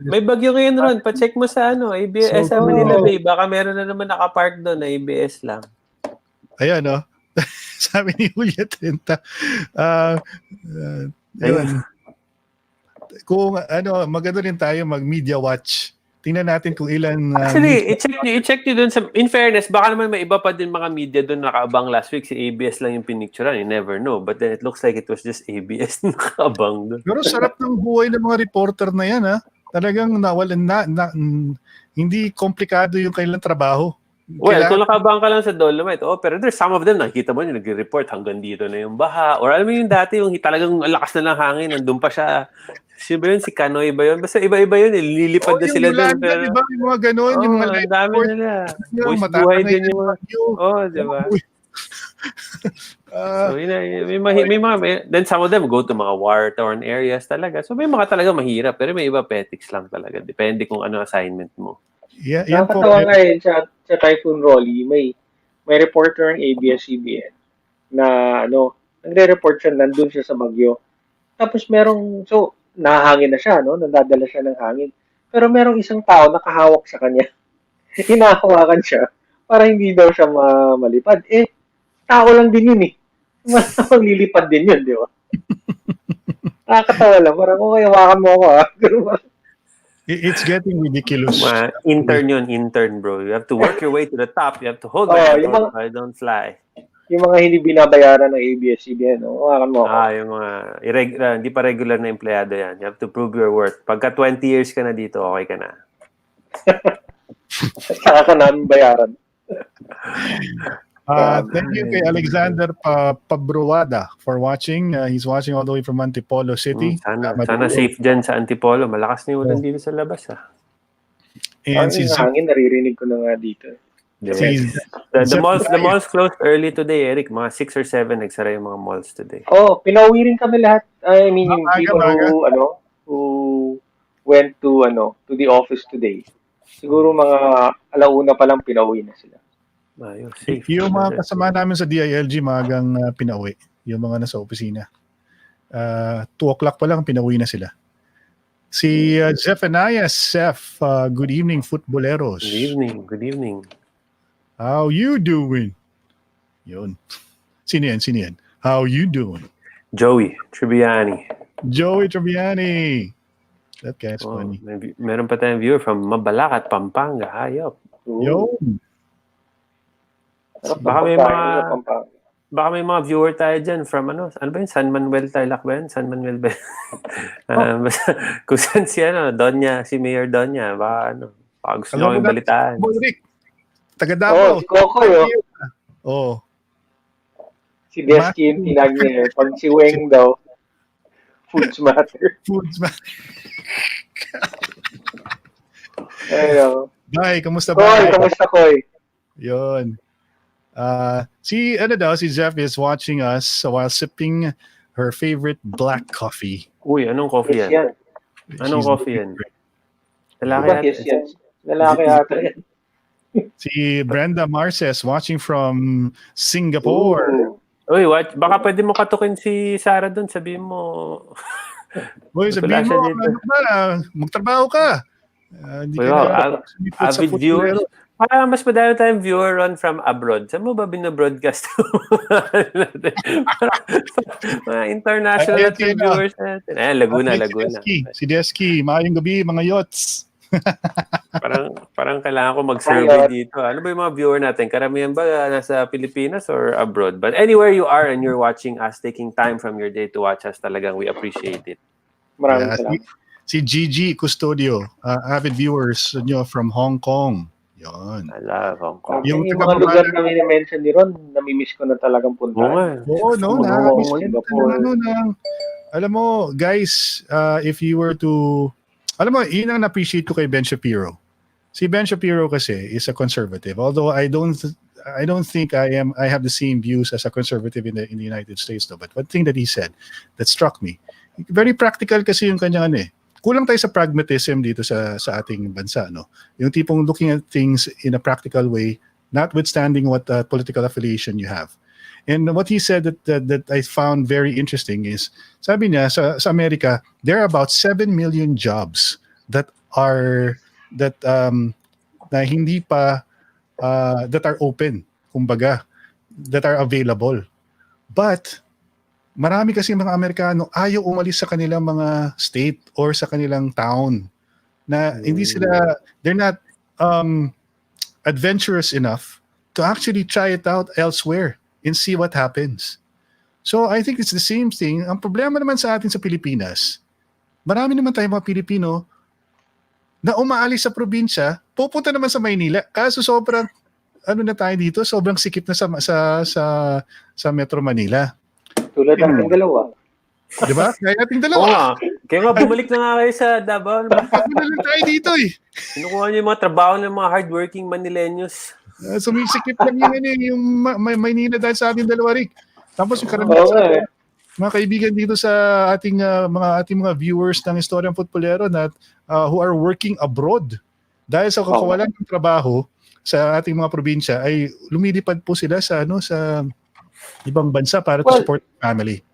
may bagyo ngayon ron. Pacheck mo sa ABS sa Manila Bay. Baka meron na naman nakapark doon na ABS lang. Ayan, no? Sabi ni Julia Trenta. Yun. Kung maganda rin tayo mag-media watch. Tingnan natin kung ilan... Actually, i-check nyo dun sa... In fairness, baka naman may iba pa din mga media dun nakaabang last week. Si ABS lang yung pinicturean. You never know. But then it looks like it was just ABS nakaabang dun. Pero sarap ng buhay ng mga reporter na yan, ha? Talagang nawalan hindi komplikado yung kailang trabaho. Well, kung nakaabang ka lang sa Dolomite, pero there's some of them, nakikita mo yung nagre-report hanggang dito na yung baha. Or alam mo yung dati, yung talagang lakas na lang hangin, nandun pa siya. Sino ba yun? Si Kanoy ba yun? Basta iba-iba yun. Lilipad na sila doon. Pero... Diba? Yung mga ganun. yung mga ang dami nila. Buhay din yung mga... diba? So, may mga... Then some of them go to mga war-torn areas talaga. So, may mga talaga mahirap. Pero may iba petics lang talaga. Depende kung ano assignment mo. Yeah, yan po. Nakakatawa nga yun sa Typhoon Rolly. May reporter ng ABS-CBN na nagre-report siya, nandun siya sa bagyo. Tapos nahangin na siya, nadadala siya ng hangin. Pero merong isang tao nakahawak sa kanya. Hinahawakan siya para hindi daw siya malipad. Tao lang din yun eh. Maglilipad din yun, di ba? Nakakatawa lang. Parang, hawakan mo ako ha. It's getting ridiculous. Intern bro. You have to work your way to the top. You have to hold my hand so I don't fly. Yung mga hindi binabayaran ng ABS-CBN, hawakan mo ako. Yung mga hindi pa regular na empleyado yan. You have to prove your worth. Pagka 20 years ka na dito, okay ka na. Saka ka namin bayaran. Thank you kay Alexander Pabruada for watching. He's watching all the way from Antipolo City. Sana safe dyan sa Antipolo. Malakas na yung dito sa labas. And hangin, naririnig ko na nga dito. The malls closed early today, Eric. Mga 6 or 7 nagsara yung mga malls today. Pinauwi rin kami lahat. I mean, yung people who went to the office today. Siguro mga alauna pa lang pinauwi na sila. Yung mga kasama namin sa DILG magang pinauwi. Yung mga nasa opisina. 2 o'clock pa lang pinauwi na sila. Si Zephaniah Seth, good evening, Futboleros. Good evening. How you doing? Yun. Sino yan? How you doing? Joey Tribbiani. That guy's funny. Meron pa tayong viewer from Mabalacat, Pampanga. Hayop. Yun. Baka may mga viewer tayo dyan from ano ba yun? San Manuel Tarlac ba yun? San Manuel ba yun? Kung saan si Mayor Donya, baka gusto nyo kami balitaan. Taga Davao. Si Kokoy, Si Desky yung tinag niya. Pag si Weng daw, foods matter. Ayun. Bye, kamusta ba? Kamusta, Koy? Yun. Si Jeff is watching us while sipping her favorite black coffee. Uy, anong coffee yan? Anong coffee yan? Lalaki ata yan. Si Brenda Marces watching from Singapore. Uy, baka pwede mo katukin si Sarah doon. Sabihin mo. Uy, sabihin mo, magtrabaho ka. Avid viewers. Mas madami tayong viewer on from abroad. Saan mo ba binobroadcast? Mga international Ayan, at yung viewers natin. Laguna. Si Desky, maayong gabi, mga yots. Parang kailangan ko mag-survey dito. Ano ba yung mga viewer natin? Karamihan ba nasa Pilipinas or abroad? But anywhere you are and you're watching us, taking time from your day to watch us, talagang we appreciate it. Maraming salamat. Si Gigi Custodio, avid viewers nyo from Hong Kong. Yon. I love Hong Kong. Yung mga lugar na mention ni Ron, namimiss ko na talagang puntahan. Oo, no? Singapore. Alam mo, guys, if you were to... Alam mo, yun ang na-appreciate ko kay Ben Shapiro. Si Ben Shapiro kasi is a conservative. Although I don't think I have the same views as a conservative in the United States, no. But one thing that he said that struck me, very practical kasi yung kanyang kulang tayo sa pragmatism dito sa ating bansa, no. Yung tipong looking at things in a practical way, notwithstanding what political affiliation you have. And what he said that I found very interesting is, sabi niya sa Amerika, there are about 7 million jobs that are hindi pa that are open, kumbaga, that are available. But marami kasi mga Amerikano ayaw umalis sa kanilang mga state or sa kanilang town. Na hindi sila, they're not adventurous enough to actually try it out elsewhere and see what happens. So I think it's the same thing. Ang problema naman sa atin sa Pilipinas, marami naman tayong mga Pilipino na umaalis sa probinsya, pupunta naman sa Maynila. Kaso sobrang na tayo dito, sobrang sikip na sa Metro Manila. Tulad ng dalawa. Di ba? Kaya ating dalawa. Oo nga. Kaya nga, bumalik na nga kayo sa Davao. Pagpunta lang tayo dito Kinukuha niyo yung mga trabaho ng mga hardworking Manileños. Sumisikip lang yung Maynila dahil sa ating dalawa, Rick. Tapos yung karamihan mga kaibigan dito sa ating mga viewers ng Istoryang Futbolero na who are working abroad. Dahil sa kawalan ng trabaho sa ating mga probinsya ay lumilipad po sila sa ibang bansa para to support family.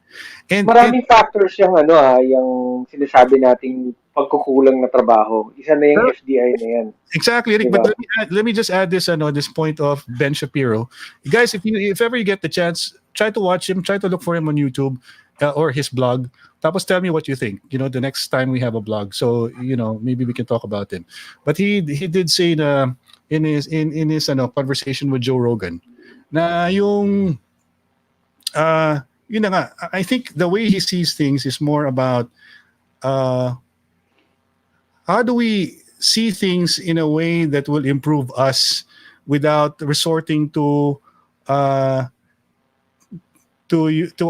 And maraming factors yung yung sinasabi nating pagkukulang na trabaho. Isa na yung FDI na yan. Exactly, Rick. Diba? But let me just add this this point of Ben Shapiro. You guys, if ever you get the chance, try to watch him, try to look for him on YouTube or his blog. Tapos tell me what you think. The next time we have a blog, so maybe we can talk about him. But he did say in his conversation with Joe Rogan na yung yun na nga, I think the way he sees things is more about how do we see things in a way that will improve us without resorting to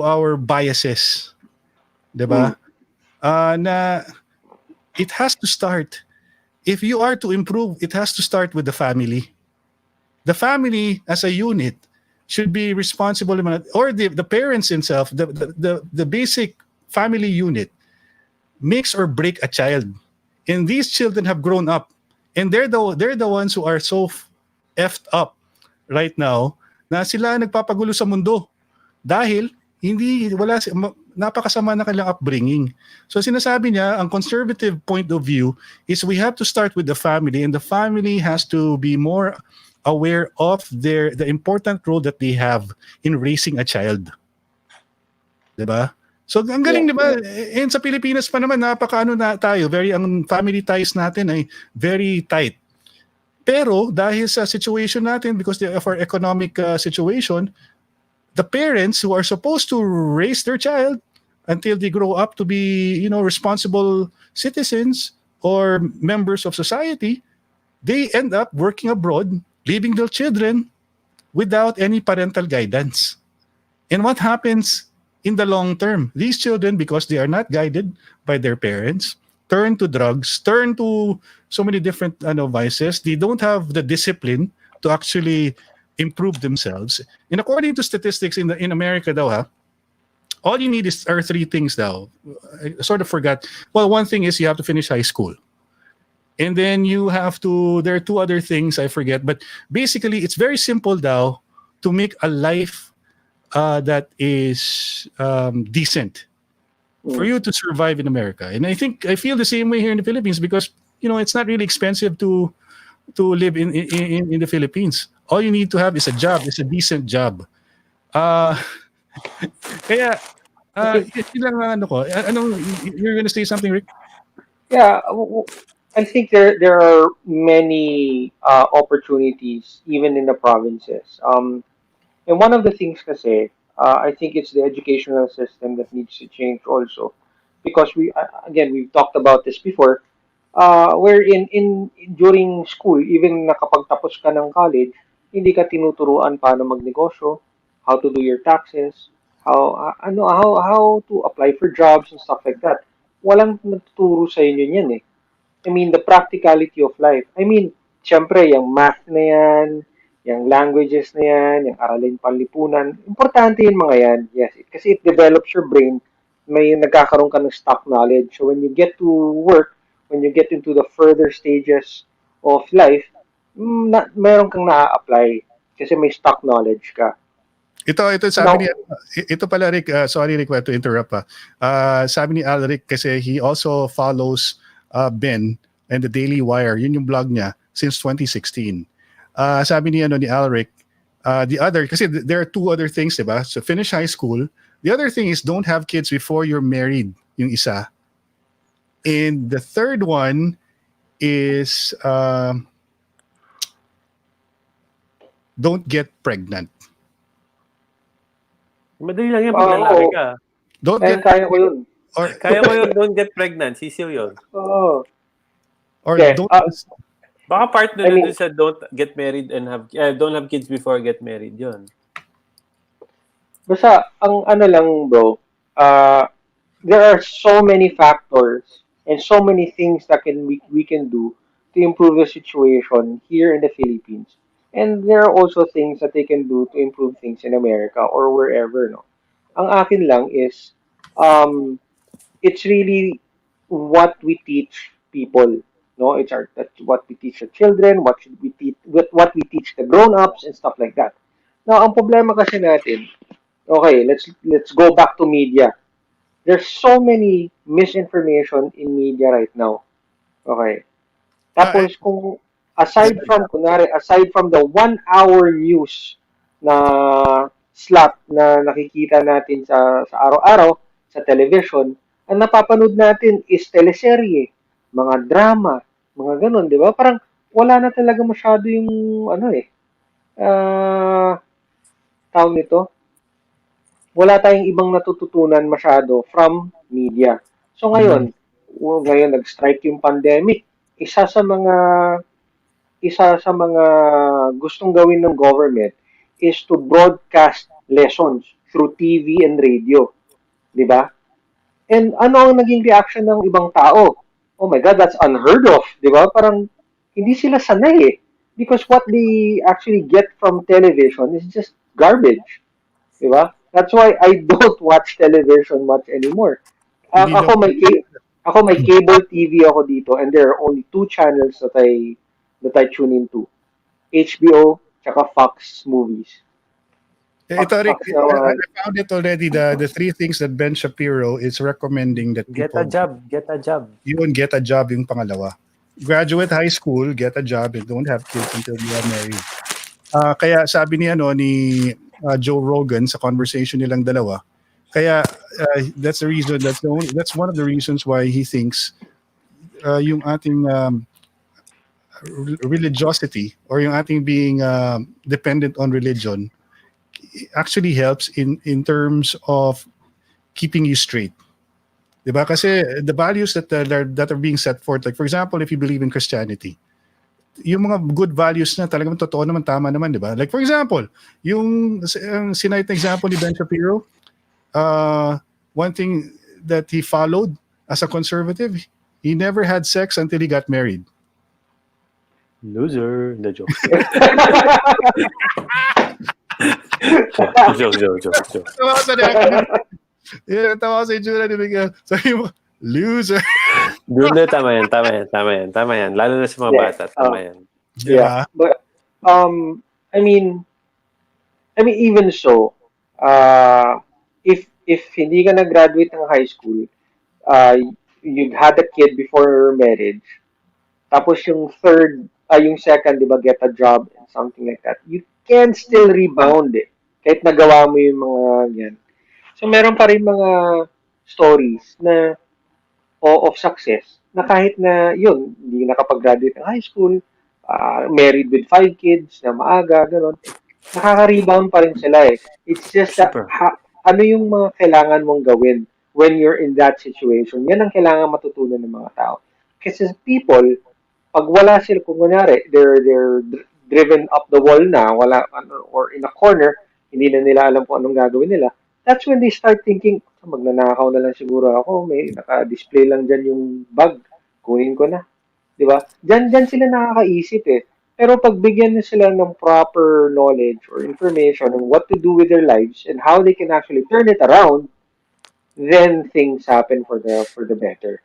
our biases, diba? Na it has to start. If you are to improve, it has to start with the family. The family as a unit should be responsible, or the parents themselves, the basic family unit makes or break a child. And these children have grown up, and they're the ones who are so effed up right now na sila nagpapagulo sa mundo dahil napakasama na kanilang upbringing. So sinasabi niya, ang conservative point of view is we have to start with the family, and the family has to be more aware of the important role that they have in raising a child. Diba? So ang galing, diba? And sa Pilipinas pa naman, napakaano na tayo, ang family ties natin ay very tight. Pero dahil sa situation natin, because of our economic situation, the parents who are supposed to raise their child until they grow up to be, responsible citizens or members of society, they end up working abroad, leaving their children without any parental guidance. And what happens in the long term? These children, because they are not guided by their parents, turn to drugs, turn to so many different vices. They don't have the discipline to actually improve themselves. And according to statistics in America daw, all you need are three things daw. I sort of forgot. Well, one thing is you have to finish high school. And then there are two other things I forget, but basically it's very simple now to make a life that is decent for you to survive in America. And I feel the same way here in the Philippines because, it's not really expensive to to live in the Philippines. All you need to have is a job, is a decent job. Uh, kaya, yun lang ang ano ko. Anong, you're gonna say something, Rick? Yeah, I think there are many opportunities even in the provinces. And one of the things kasi, I think it's the educational system that needs to change also, because again, we've talked about this before. Where in during school, even nakapagtapos ka ng college, hindi ka tinuturuan paano magnegosyo, how to do your taxes, how to apply for jobs and stuff like that. Walang nagtuturo sa inyo niyan eh. I mean, the practicality of life. I mean, syempre, yung math na yan, yung languages na yan, yung aralin panlipunan, importante yung mga yan. Yes, kasi it develops your brain. May nagkakaroon ka ng stock knowledge. So when you get to work, when you get into the further stages of life, meron kang na-apply kasi may stock knowledge ka. Ito Now, sabi ni ito pala Rick, sorry Rick to interrupt pa. Sabi ni Alric kasi he also follows Ben and the Daily Wire. Yun yung blog niya since 2016. Sabi ni Alric, the other kasi there are two other things, 'di ba? So finish high school. The other thing is don't have kids before you're married, yung isa. And the third one is don't get pregnant. Madali lang yan pag lalaki ka. Don't and get kaya ko yun. or Kaya mo yun, don't get pregnant. Sisiw yun. Oo. or Okay, don't Baka part I mean- dun sa don't get married and don't have kids before get married yun. Basta, ang ano lang bro, there are so many factors and so many things that we can do to improve the situation here in the Philippines. And there are also things that they can do to improve things in America or wherever, no? Ang akin lang is, it's really what we teach people, no? That's what we teach the children, what we teach the grown-ups and stuff like that. Now, ang problema kasi natin, okay, let's go back to media. There's so many misinformation in media right now. Okay. Tapos kung aside from the 1 hour news na slot na nakikita natin sa araw-araw sa television, ang napapanood natin is teleserye, mga drama, mga ganun, di ba? Parang wala na talaga masyado yung ano eh. Tawag nito, wala tayong ibang natututunan masyado from media. So ngayon nag-strike yung pandemic. Isa sa mga gustong gawin ng government is to broadcast lessons through TV and radio, 'di ba? And ano ang naging reaction ng ibang tao? Oh my God, that's unheard of, 'di ba? Parang hindi sila sanay eh. Because what they actually get from television is just garbage. Diba? That's why I don't watch television much anymore. Hindi Ako may cable TV ako dito, and there are only two channels that I tune into. HBO tsaka Fox Movies. ito Rick, Fox na, I found it already the three things that Ben Shapiro is recommending that Get people a job. Get a job. yun, get a job yung pangalawa. Graduate high school, get a job, and don't have kids until you are married. Kaya sabi ni Joe Rogan sa conversation nilang dalawa. Kaya that's one of the reasons why he thinks yung ating religiosity or yung ating being dependent on religion actually helps in terms of keeping you straight. Diba? Kasi the values that are being set forth, like for example, if you believe in Christianity, yung mga good values na talagang totoo naman, tama naman, di ba? Like for example, yung sinite na example ni Ben Shapiro, one thing that he followed as a conservative, he never had sex until he got married. Loser. The joke. joke. Tawa sa itsura ni Miguel. Sabi mo, loser. Doon na, tama yan. Lalo na sa mga bata, tama yan. Yeah. But I mean even so, if hindi ka nag-graduate ng high school, you had a kid before marriage, tapos yung third yung second, di ba, get a job and something like that, you can still rebound eh. Kahit nagawa mo yung mga yan. So, meron pa rin mga stories na of success na kahit na yun, hindi nakapag-graduate ng high school, married with 5 kids na maaga, gano'n, nakaka-rebound pa rin sila eh. It's just that, Super. ano yung mga kailangan mong gawin when you're in that situation. Yan ang kailangan matutunan ng mga tao. Kasi people, pag wala sila, kung kunyari, they're driven up the wall na, wala, or in a corner, hindi na nila alam kung anong gagawin nila, that's when they start thinking, magnanakaw na lang siguro ako, may naka-display lang dyan yung bag, kunin ko na. Di ba? Diyan sila nakakaisip eh. Pero pag bigyan na sila ng proper knowledge or information on what to do with their lives and how they can actually turn it around, then things happen for the better.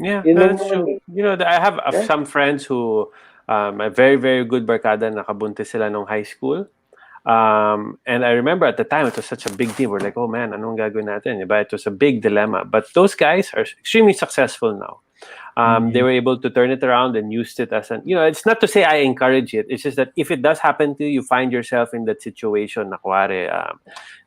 Yeah, Yun ang that's true. You know, I have yeah. some friends who a very, very good barkada, nakabuntis sila nung high school. And I remember at the time, it was such a big deal. We're like, oh man, anong gagawin natin? Diba? It was a big dilemma. But those guys are extremely successful now. They were able to turn it around and used it as it's not to say I encourage it. It's just that if it does happen to you, you find yourself in that situation na kuwari,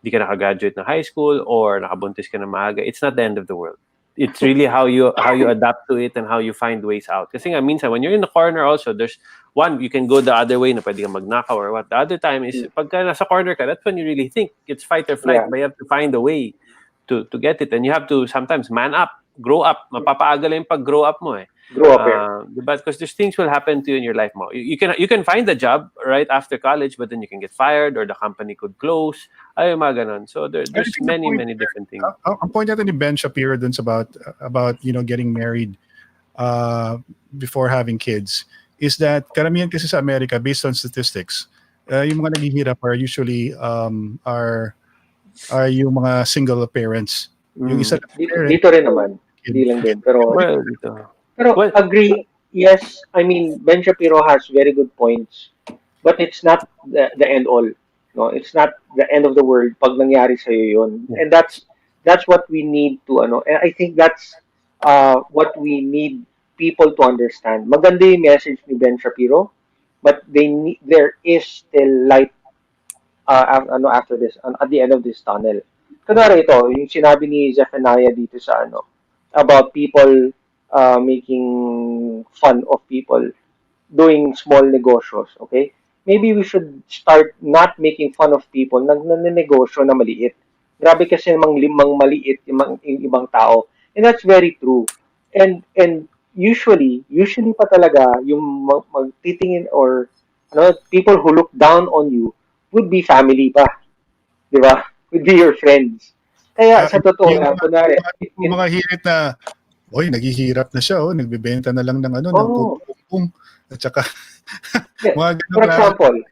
di ka nakagraduate ng high school or nakabuntis ka na maaga, it's not the end of the world. It's really how you adapt to it and how you find ways out. Kasi nga minsan when you're in the corner also, there's one, you can go the other way na pwede kang magnakaw or what. The other time is pagka nasa corner ka, that's when you really think it's fight or flight, but you have to find a way to get it, and you have to sometimes man up, grow up. Mapapaaga lang yung pag-grow up mo eh. Grow up eh. Because there's things will happen to you in your life mo. You can find a job right after college, but then you can get fired or the company could close. Ay, mga ganon. So there's many different things. Ang point natin ni Ben Shapiro dun sa about getting married before having kids is that karamihan kasi sa Amerika, based on statistics, yung mga naghihirap are usually are yung mga single parents. Yung isa Dito rin naman. Hindi lang din. Pero Well, agree, yes, I mean, Ben Shapiro has very good points, but it's not the end all. No, it's not the end of the world pag nangyari sa yun. And that's what we need to and I think that's what we need people to understand. Maganda yung message ni Ben Shapiro, but there is still light after this, at the end of this tunnel. Kunwari ito, yung sinabi ni Zephaniah dito sa about people making fun of people doing small negosyo, okay? Maybe we should start not making fun of people na negosyo na maliit. Grabe kasi namang limang maliit yung ibang tao. And that's very true. And usually pa talaga yung magtitingin or people who look down on you would be family pa. Di ba? Would be your friends. Kaya sa totoo lang, kunwari, yung mga hirit na naghihirap na siya, nagbebenta na lang ng ng pumpong at saka mga ganun.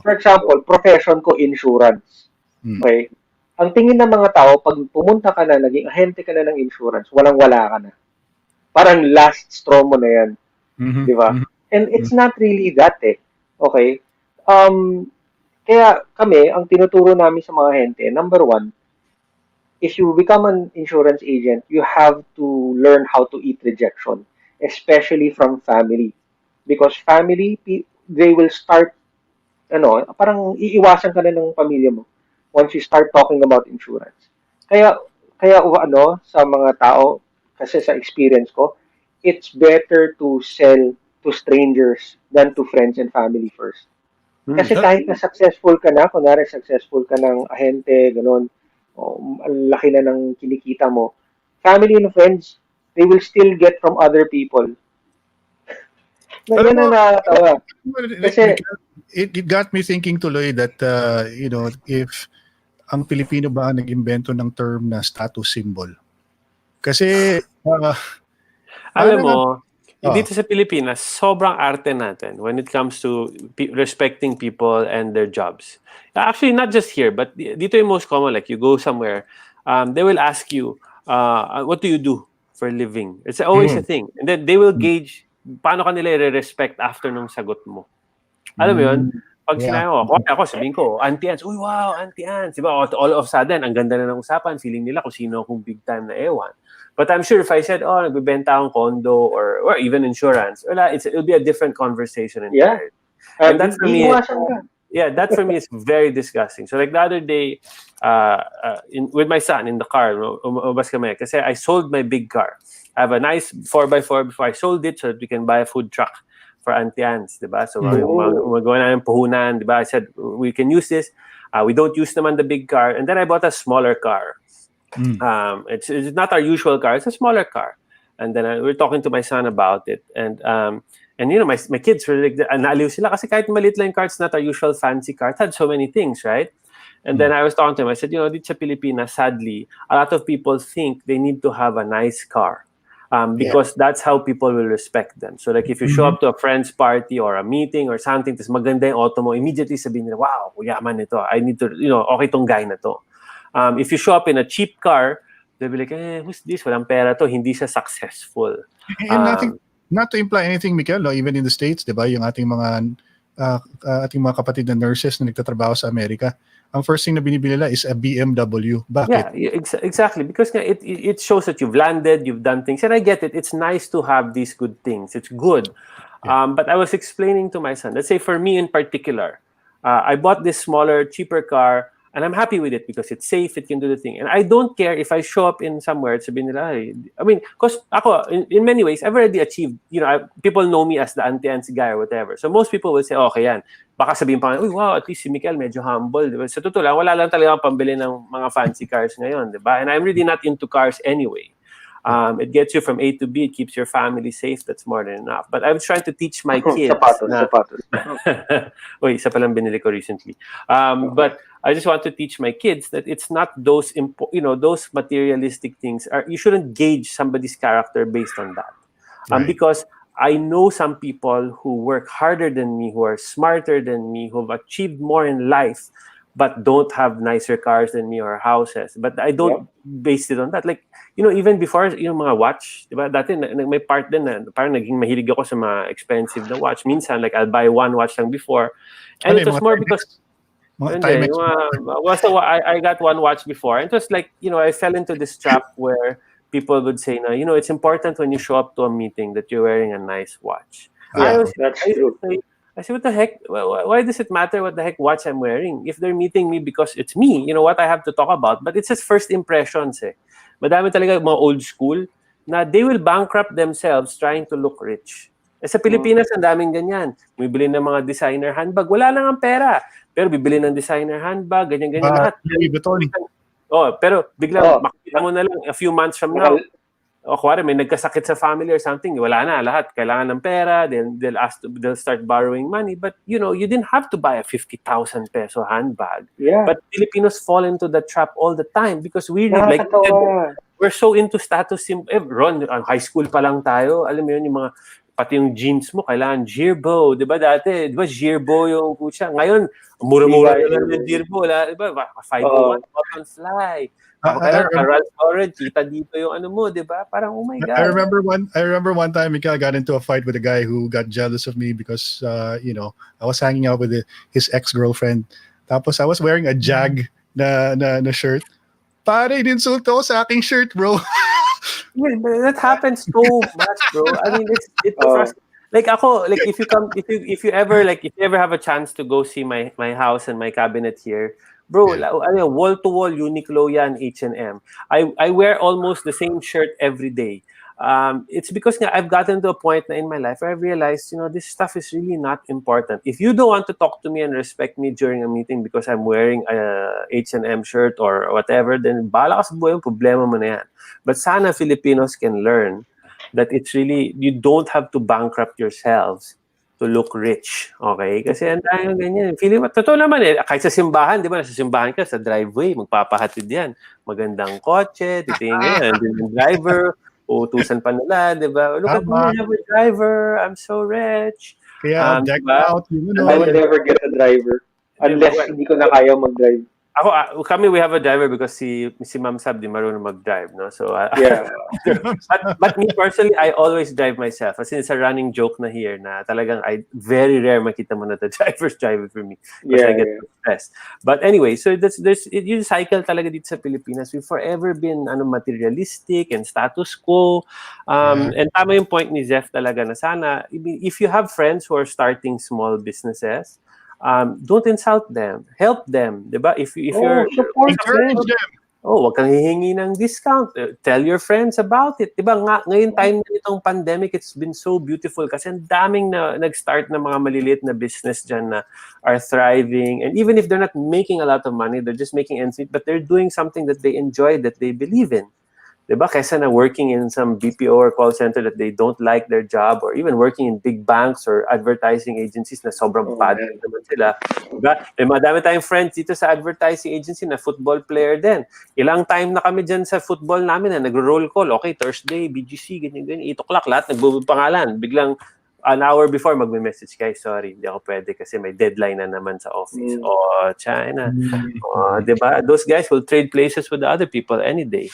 For example, profession ko insurance. Okay? Ang tingin ng mga tao, pag pumunta ka na, naging ahente ka na ng insurance, walang-wala ka na. Parang last straw mo na yan. Di ba? And it's not really that eh. Okay? Kaya kami, ang tinuturo namin sa mga ahente, number one, if you become an insurance agent, you have to learn how to eat rejection, especially from family. Because family, they will start, parang iiwasan ka na ng pamilya mo once you start talking about insurance. Kaya sa mga tao, kasi sa experience ko, it's better to sell to strangers than to friends and family first. Kasi kahit na successful ka na, kunwari successful ka ng ahente, gano'n, ang laki na ng kinikita mo, family and friends, they will still get from other people. Yan ang nakakatawa. Kasi, it got me thinking tuloy that, if ang Pilipino ba nag-imbento ng term na status symbol? Kasi, alam mo, dito sa Pilipinas, sobrang arte natin when it comes to respecting people and their jobs. Actually, not just here, but dito yung most common. Like, you go somewhere, they will ask you, what do you do for a living? It's always a thing. And then they will gauge paano ka nila i-respect after nung sagot mo. Alam mo yun? Pag sinabi ko, ako sabihin ko, Auntie Ans, uy, wow, Auntie Ans. Diba? All of a sudden, ang ganda na ng usapan, feeling nila kung sino akong big time na ewan. But I'm sure if I said, nagbibenta akong condo or even insurance, it'll be a different conversation entirely. And that for me, that for me is very disgusting. So like the other day, with my son in the car, umabas kami, kasi I sold my big car. I have a nice 4x4 before I sold it so that we can buy a food truck for Auntie Ans, diba? So magawa na ng puhunan, diba? I said, we can use this. We don't use naman the big car. And then I bought a smaller car. It's not our usual car. It's a smaller car. And then we're talking to my son about it. And you know, my kids were like, naaliw sila kasi kahit maliit lang yung car, it's not our usual fancy car. It had so many things, right? And then I was talking to him. I said, you know, dito sa Pilipinas, sadly, a lot of people think they need to have a nice car. Because that's how people will respect them. So like if you show up to a friend's party or a meeting or something, tas maganda yung auto mo, immediately sabihin nila, wow, yaman nito. I need to, you know, okay tong guy na to. If you show up in a cheap car, they'll be like, who's this? Walang pera to. Hindi siya successful. And not to imply anything, Mikel, no? Even in the States, di ba, yung ating mga kapatid na nurses na nagtatrabaho sa Amerika, ang first thing na binibili nila is a BMW. Bakit? Yeah, exactly. Because it shows that you've landed, you've done things. And I get it. It's nice to have these good things. It's good. But I was explaining to my son, let's say for me in particular, I bought this smaller, cheaper car, and I'm happy with it because it's safe, it can do the thing. And I don't care if I show up in somewhere, sabihin nila, I mean, because ako, in many ways, I've already achieved, you know, people know me as the Auntie Ans guy or whatever. So most people will say, okay yan. Baka sabihin pa, uy, wow, at least si Mikel medyo humble. Diba? Sa totoo lang, wala lang talaga akong pambili ng mga fancy cars ngayon. Diba? And I'm really not into cars anyway. It gets you from A to B. It keeps your family safe. That's more than enough. But I'm trying to teach my kids. Sapatos. Uy, isa palang binili ko recently. But I just want to teach my kids that it's not those, those materialistic things. You shouldn't gauge somebody's character based on that. Because I know some people who work harder than me, who are smarter than me, who have achieved more in life, but don't have nicer cars than me or houses. But I don't base it on that. Like, you know, even before, yung mga watch, diba? Dati may part din na parang naging mahilig ako sa mga expensive na watch. Minsan, like, I'll buy one watch lang before. And it was more because... I got one watch before. And it was like, you know, I fell into this trap where people would say, no, you know, it's important when you show up to a meeting that you're wearing a nice watch. That's true. I said, what the heck? Why does it matter what the heck watch I'm wearing? If they're meeting me because it's me, you know, what I have to talk about. But it's just first impressions eh. Madami talaga mga old school na they will bankrupt themselves trying to look rich. Sa Pilipinas, ang daming ganyan. Bibili ng mga designer handbag. Wala lang ang pera. Pero bibili ng designer handbag, ganyan-ganyan lahat. Pero biglang makikita mo na lang a few months from now, kuwari may nagkasakit sa family or something, wala na lahat. Kailangan ng pera, they'll start borrowing money. But, you know, you didn't have to buy a 50,000 peso handbag. Yeah. But Filipinos fall into the trap all the time because we're so into status symbol. Ron, high school pa lang tayo. Alam mo yun, yung mga pati yung jeans mo, kailangan Girbo. Diba dati? Diba Girbo yung kutsa? Ngayon, mura-mura na lang yung Girbo. Diba? 501, button fly. Kailangan Ralph Lauren, kita dito yung ano mo, diba? Parang, oh my God. I remember one time, Mika, I got into a fight with a guy who got jealous of me because, you know, I was hanging out with his ex-girlfriend. Tapos I was wearing a Jag na shirt. Pare, ininsulto ko sa aking shirt, bro. Yeah, that happens so much, bro. I mean, it's like ako, like if you ever have a chance to go see my house and my cabinet here, bro, wall to wall Uniqlo yan, H&M. I wear almost the same shirt every day. It's because I've gotten to a point in my life where I realized, you know, this stuff is really not important. If you don't want to talk to me and respect me during a meeting because I'm wearing a H&M shirt or whatever, then bahala ka sa buhay, problema mo na yan. But sana Filipinos can learn that it's really, you don't have to bankrupt yourselves to look rich. Okay? Kasi ang dahil ganyan. Feeling mo, totoo naman eh. Kahit sa simbahan, di ba? Sa simbahan ka, sa driveway, magpapahatid yan. Magandang kotse, titingin yan, yung driver, uutusan pa nila, di ba? Look at me, I have a driver, I'm so rich. Kaya decked out. You know, I would never get a driver unless hindi ko na kaya mag-drive. Kami, we have a driver because si Ma'am Sab di marunong mag-drive, no? So, Yeah. but me personally, I always drive myself. As in, it's a running joke na here na talagang very rare makita mo na the driver's driving for me because I get stressed. But anyway, so yung cycle talaga dito sa Pilipinas. We've forever been materialistic and status quo. And tama yung point ni Zeph talaga na sana, if you have friends who are starting small businesses, don't insult them. Help them, 'di ba? If you're support encourage them. wag kang hihingi ng discount. Tell your friends about it. 'Di ba? Ngayon time nitong pandemic, it's been so beautiful kasi ang daming nag-start na mga maliliit na business diyan na are thriving, and even if they're not making a lot of money, they're just making ends meet, but they're doing something that they enjoy, that they believe in. Diba? Kesa na working in some BPO or call center that they don't like their job, or even working in big banks or advertising agencies na sobrang pagod naman sila. Diba? May madami tayong friends dito sa advertising agency na football player din. Ilang time na kami dyan sa football namin na nagro-roll call. Okay, Thursday, BGC, ganyan, 8 o'clock, lahat nagbubupangalan. Biglang an hour before magme-message, guys, sorry, hindi ako pwede kasi may deadline na naman sa office. China. Diba? Those guys will trade places with the other people any day.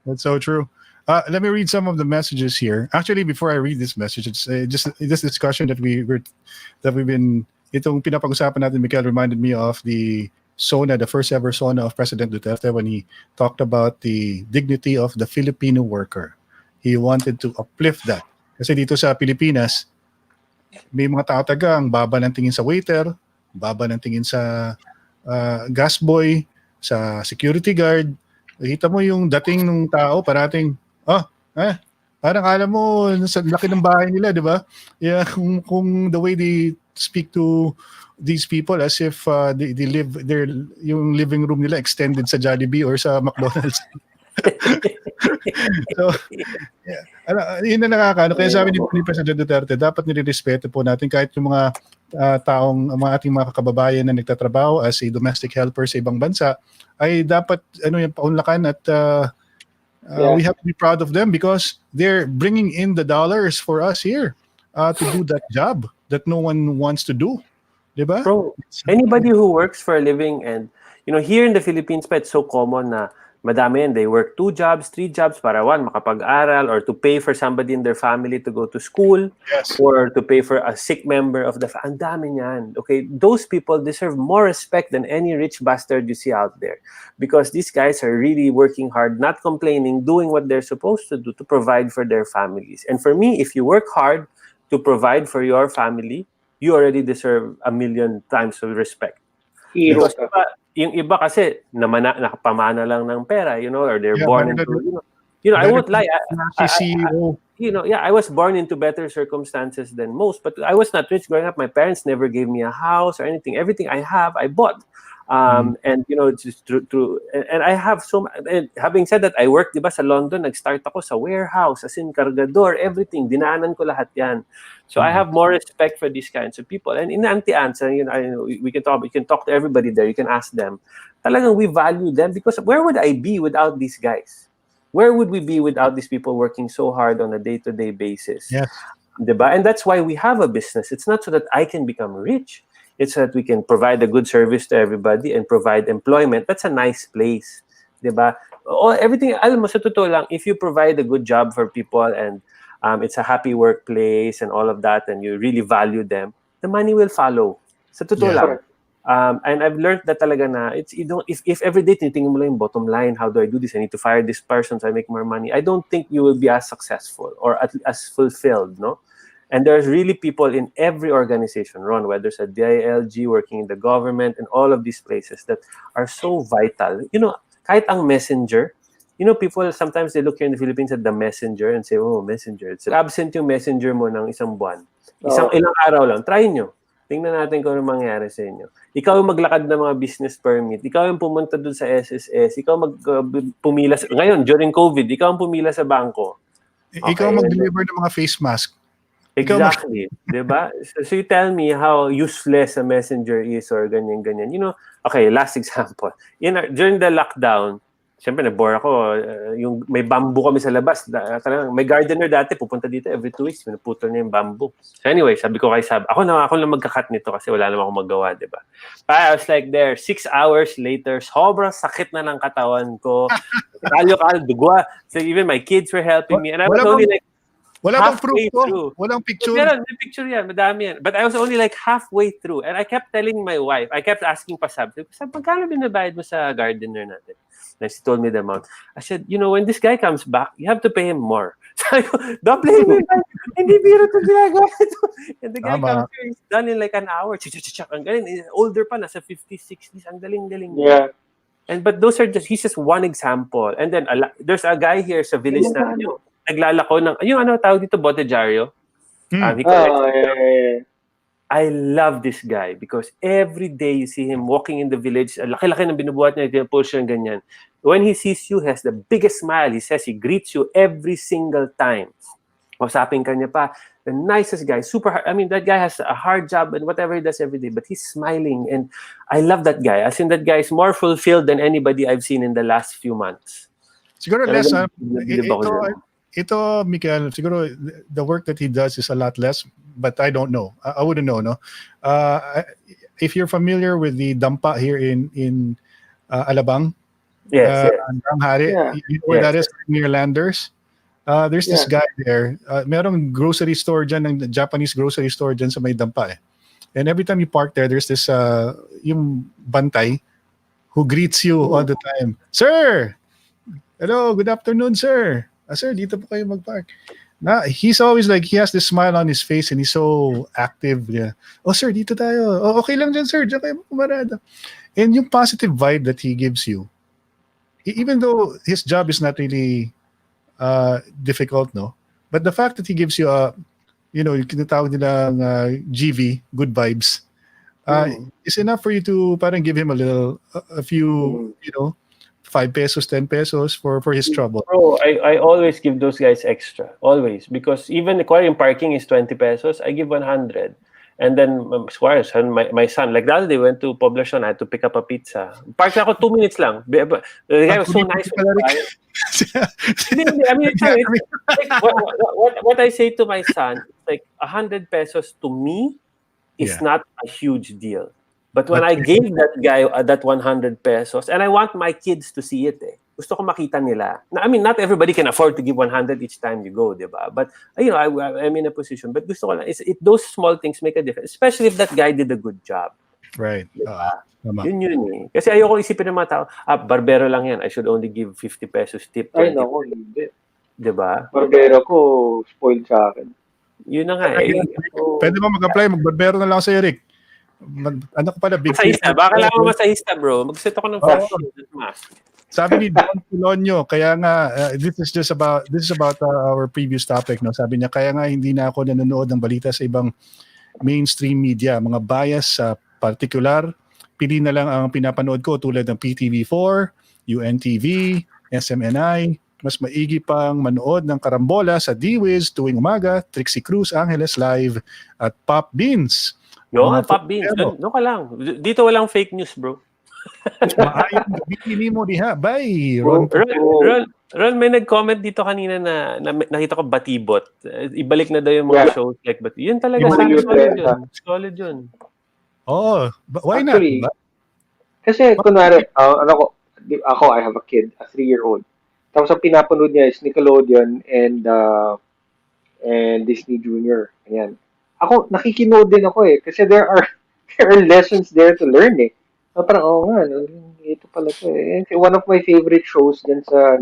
That's so true. Let me read some of the messages here. Actually, before I read this message, it's just this discussion that we've been. Itong pinapag-usapan natin, Mikael, reminded me of the SONA, the first ever SONA of President Duterte, when he talked about the dignity of the Filipino worker. He wanted to uplift that. Kasi dito sa Pilipinas, may mga tao taga ang baba ng tingin sa waiter, baba ng tingin sa gas boy, sa security guard. Nakita mo yung dating ng tao, parating, parang alam mo, sa laki ng bahay nila, di ba? Yeah, kung the way they speak to these people as if they live, yung living room nila extended sa Jollibee or sa McDonald's. So, yun na nakakaano. Kaya sabi ni President Duterte, dapat nirerespeto po natin kahit yung mga mga ating mga kababayan na nagtatrabaho as a domestic helper sa ibang bansa, ay dapat yung paunlakan at we have to be proud of them because they're bringing in the dollars for us here to do that job that no one wants to do. Diba? Bro, anybody who works for a living, and here in the Philippines pa, it's so common na madami yan, they work 2 jobs, 3 jobs para one, makapag-aral, or to pay for somebody in their family to go to school, or to pay for a sick member of the family. Ang dami niyan. Okay, those people deserve more respect than any rich bastard you see out there, because these guys are really working hard, not complaining, doing what they're supposed to do to provide for their families. And for me, if you work hard to provide for your family, you already deserve a million times of respect. Because yung iba kasi nakapamana lang ng pera, or they're born into, I won't lie, I was born into better circumstances than most, but I was not rich growing up. My parents never gave me a house or anything. Everything I have, I bought. And it's just true. And I have and having said that, I worked, diba, sa London, nag-start ako sa warehouse, as in kargador, everything, dinaanan ko lahat yan. So I have more respect for these kinds of people. And in Auntie Anne's, we can talk to everybody there. You can ask them. Talagang we value them because where would I be without these guys? Where would we be without these people working so hard on a day-to-day basis? Yes. Diba? And that's why we have a business. It's not so that I can become rich. It's so that we can provide a good service to everybody and provide employment. That's a nice place. Diba? Everything, alam mo, sa totoo lang, if you provide a good job for people and it's a happy workplace and all of that, and you really value them, the money will follow. Sa totoo lang. And I've learned that talaga na if every day tinitingnan mo lang yung bottom line, how do I do this? I need to fire this person so I make more money. I don't think you will be as successful or as fulfilled, no? And there's really people in every organization, Ron, whether it's at DILG, working in the government, and all of these places that are so vital. Kahit ang messenger, people sometimes they look here in the Philippines at the messenger and say, oh, messenger. It's absent yung messenger mo ng isang buwan. Ilang araw lang. Try nyo. Tingnan natin kung ano mangyari sa inyo. Ikaw yung maglakad ng mga business permit. Ikaw yung pumunta dun sa SSS. Ikaw pumila. Ngayon, during COVID, ikaw ang pumila sa bangko. Okay. Ikaw mag-deliver ng mga face mask. Exactly. Diba? So you tell me how useless a messenger is or ganyan. Okay, last example. During the lockdown, Siyempre, nag-bore ako. Yung may bamboo kami sa labas. Talagang, may gardener dati, pupunta dito every 2 weeks. Pinuputol niya yung bamboo. So anyway, sabi ko kay Sab, ako lang magka-cut nito kasi wala naman akong magawa, di ba? I was like there, 6 hours later, sobrang sakit na ng katawan ko. Kalyo-kalyo, dugwa. So even my kids were helping me. And I was only like wala bang proof halfway to? through. Walang picture? Meron, may picture yan. Madami yan. But I was only like halfway through. And I kept telling my wife, I kept asking pa Sab, magkano binabayad mo sa gardener natin? And she told me the amount. I said, when this guy comes back, you have to pay him more. Sabi ko, don't blame me. Hindi biro ito ginagawa ito. And the guy comes here, he's done in like an hour. Ang galing. Older pa, nasa 50s, 60s. Ang galing. Yeah. But he's just one example. And then, there's a guy here sa village na, naglalako ng, tawag dito, botejaryo. He collects I love this guy because every day you see him walking in the village, laki-laki ng binubuhat niya, push siya ganyan. When he sees you, he has the biggest smile. He says he greets you every single time. Usapin ka niya pa. The nicest guy, super hard. I mean, that guy has a hard job and whatever he does every day, but he's smiling. And I love that guy. I think that guy is more fulfilled than anybody I've seen in the last few months. Siguro less, ito, Michael, siguro the work that he does is a lot less, but I don't know. I wouldn't know, no? If you're familiar with the dampa here in Alabang, yes. Hari, you know where that is, near Landers? There's this guy there. Merong grocery store dyan, ng Japanese grocery store dyan sa may dampa. And every time you park there, there's this yung bantay who greets you all the time. Sir! Hello, good afternoon, sir. Sir, dito po kayo mag-park. He's always like, he has this smile on his face and he's so active. Yeah. Oh, sir, dito tayo. Oh, okay lang dyan, sir. Diyan kayo pumarada. And yung positive vibe that he gives you, even though his job is not really difficult, no? But the fact that he gives you yung tinatawag nila GV, good vibes, is enough for you to parang give him a few, 5 pesos, 10 pesos for his trouble. Bro, I always give those guys extra. Always. Because even acquiring parking is 20 pesos, I give 100. And then, my son, like the other day, went to Poblacion, I had to pick up a pizza. Park na ako 2 minutes lang. The guy was so nice. I mean, what I say to my son, like 100 pesos to me is not a huge deal. But when I gave that guy that 100 pesos, and I want my kids to see it, gusto ko makita nila. I mean, not everybody can afford to give 100 each time you go, diba? But, I'm in a position. But gusto ko lang, those small things make a difference, especially if that guy did a good job. Right. Diba? Yun. Kasi ayoko isipin ng mga tao, barbero lang yan, I should only give 50 pesos tip. Ay, naku, hindi. Diba? Barbero ko, spoiled sa akin. Yun na nga. Pwede ba mag-apply? Magbarbero na lang sa Eric. Ano ko pala, big masahista. Baka lang ako masahista, bro. Mag-set ako ng flash mask. Sabi ni Don Pilonio, kaya nga, this is about our previous topic, no? Sabi niya, kaya nga hindi na ako nanonood ng balita sa ibang mainstream media. Mga bias sa particular, pili na lang ang pinapanood ko tulad ng PTV4, UNTV, SMNI. Mas maigi pang manood ng karambola sa D-Wiz tuwing umaga, Trixie Cruz, Angeles Live, at Pop Beans. Pop Beans. Doon ka lang. Dito walang fake news, bro. Maayong gabi mo diha. Bye, Ron. Ron, may nag-comment dito kanina na nakita ko batibot. Ibalik na daw yung mga shows like Batibot. Yun talaga, solid yun. Oh, why actually, not? Kasi kunwari, ako, I have a kid, a 3-year-old. Tapos ang pinapanood niya is Nickelodeon and Disney Junior. Ayan. Ako, nakikinood din ako kasi there are lessons there to learn Parang, ito pala to One of my favorite shows dyan sa,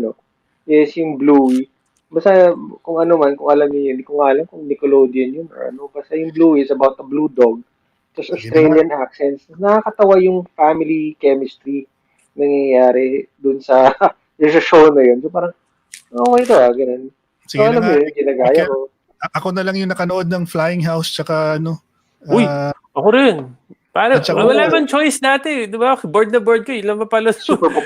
is yung Bluey. Basta, kung alam niyo hindi ko alam kung Nickelodeon yun or ano. Basta yung Bluey is about a blue dog. Tapos Australian accents. Nakakatawa yung family chemistry nangyayari dun sa show na yun. So parang, okay to ganun. Sige na nga. Ginagaya ko. Ako na lang yung nakanood ng Flying House tsaka Uy, ako rin. Parang wala man choice dati, di ba? Board na board ko, ilan pa pala. Superbook,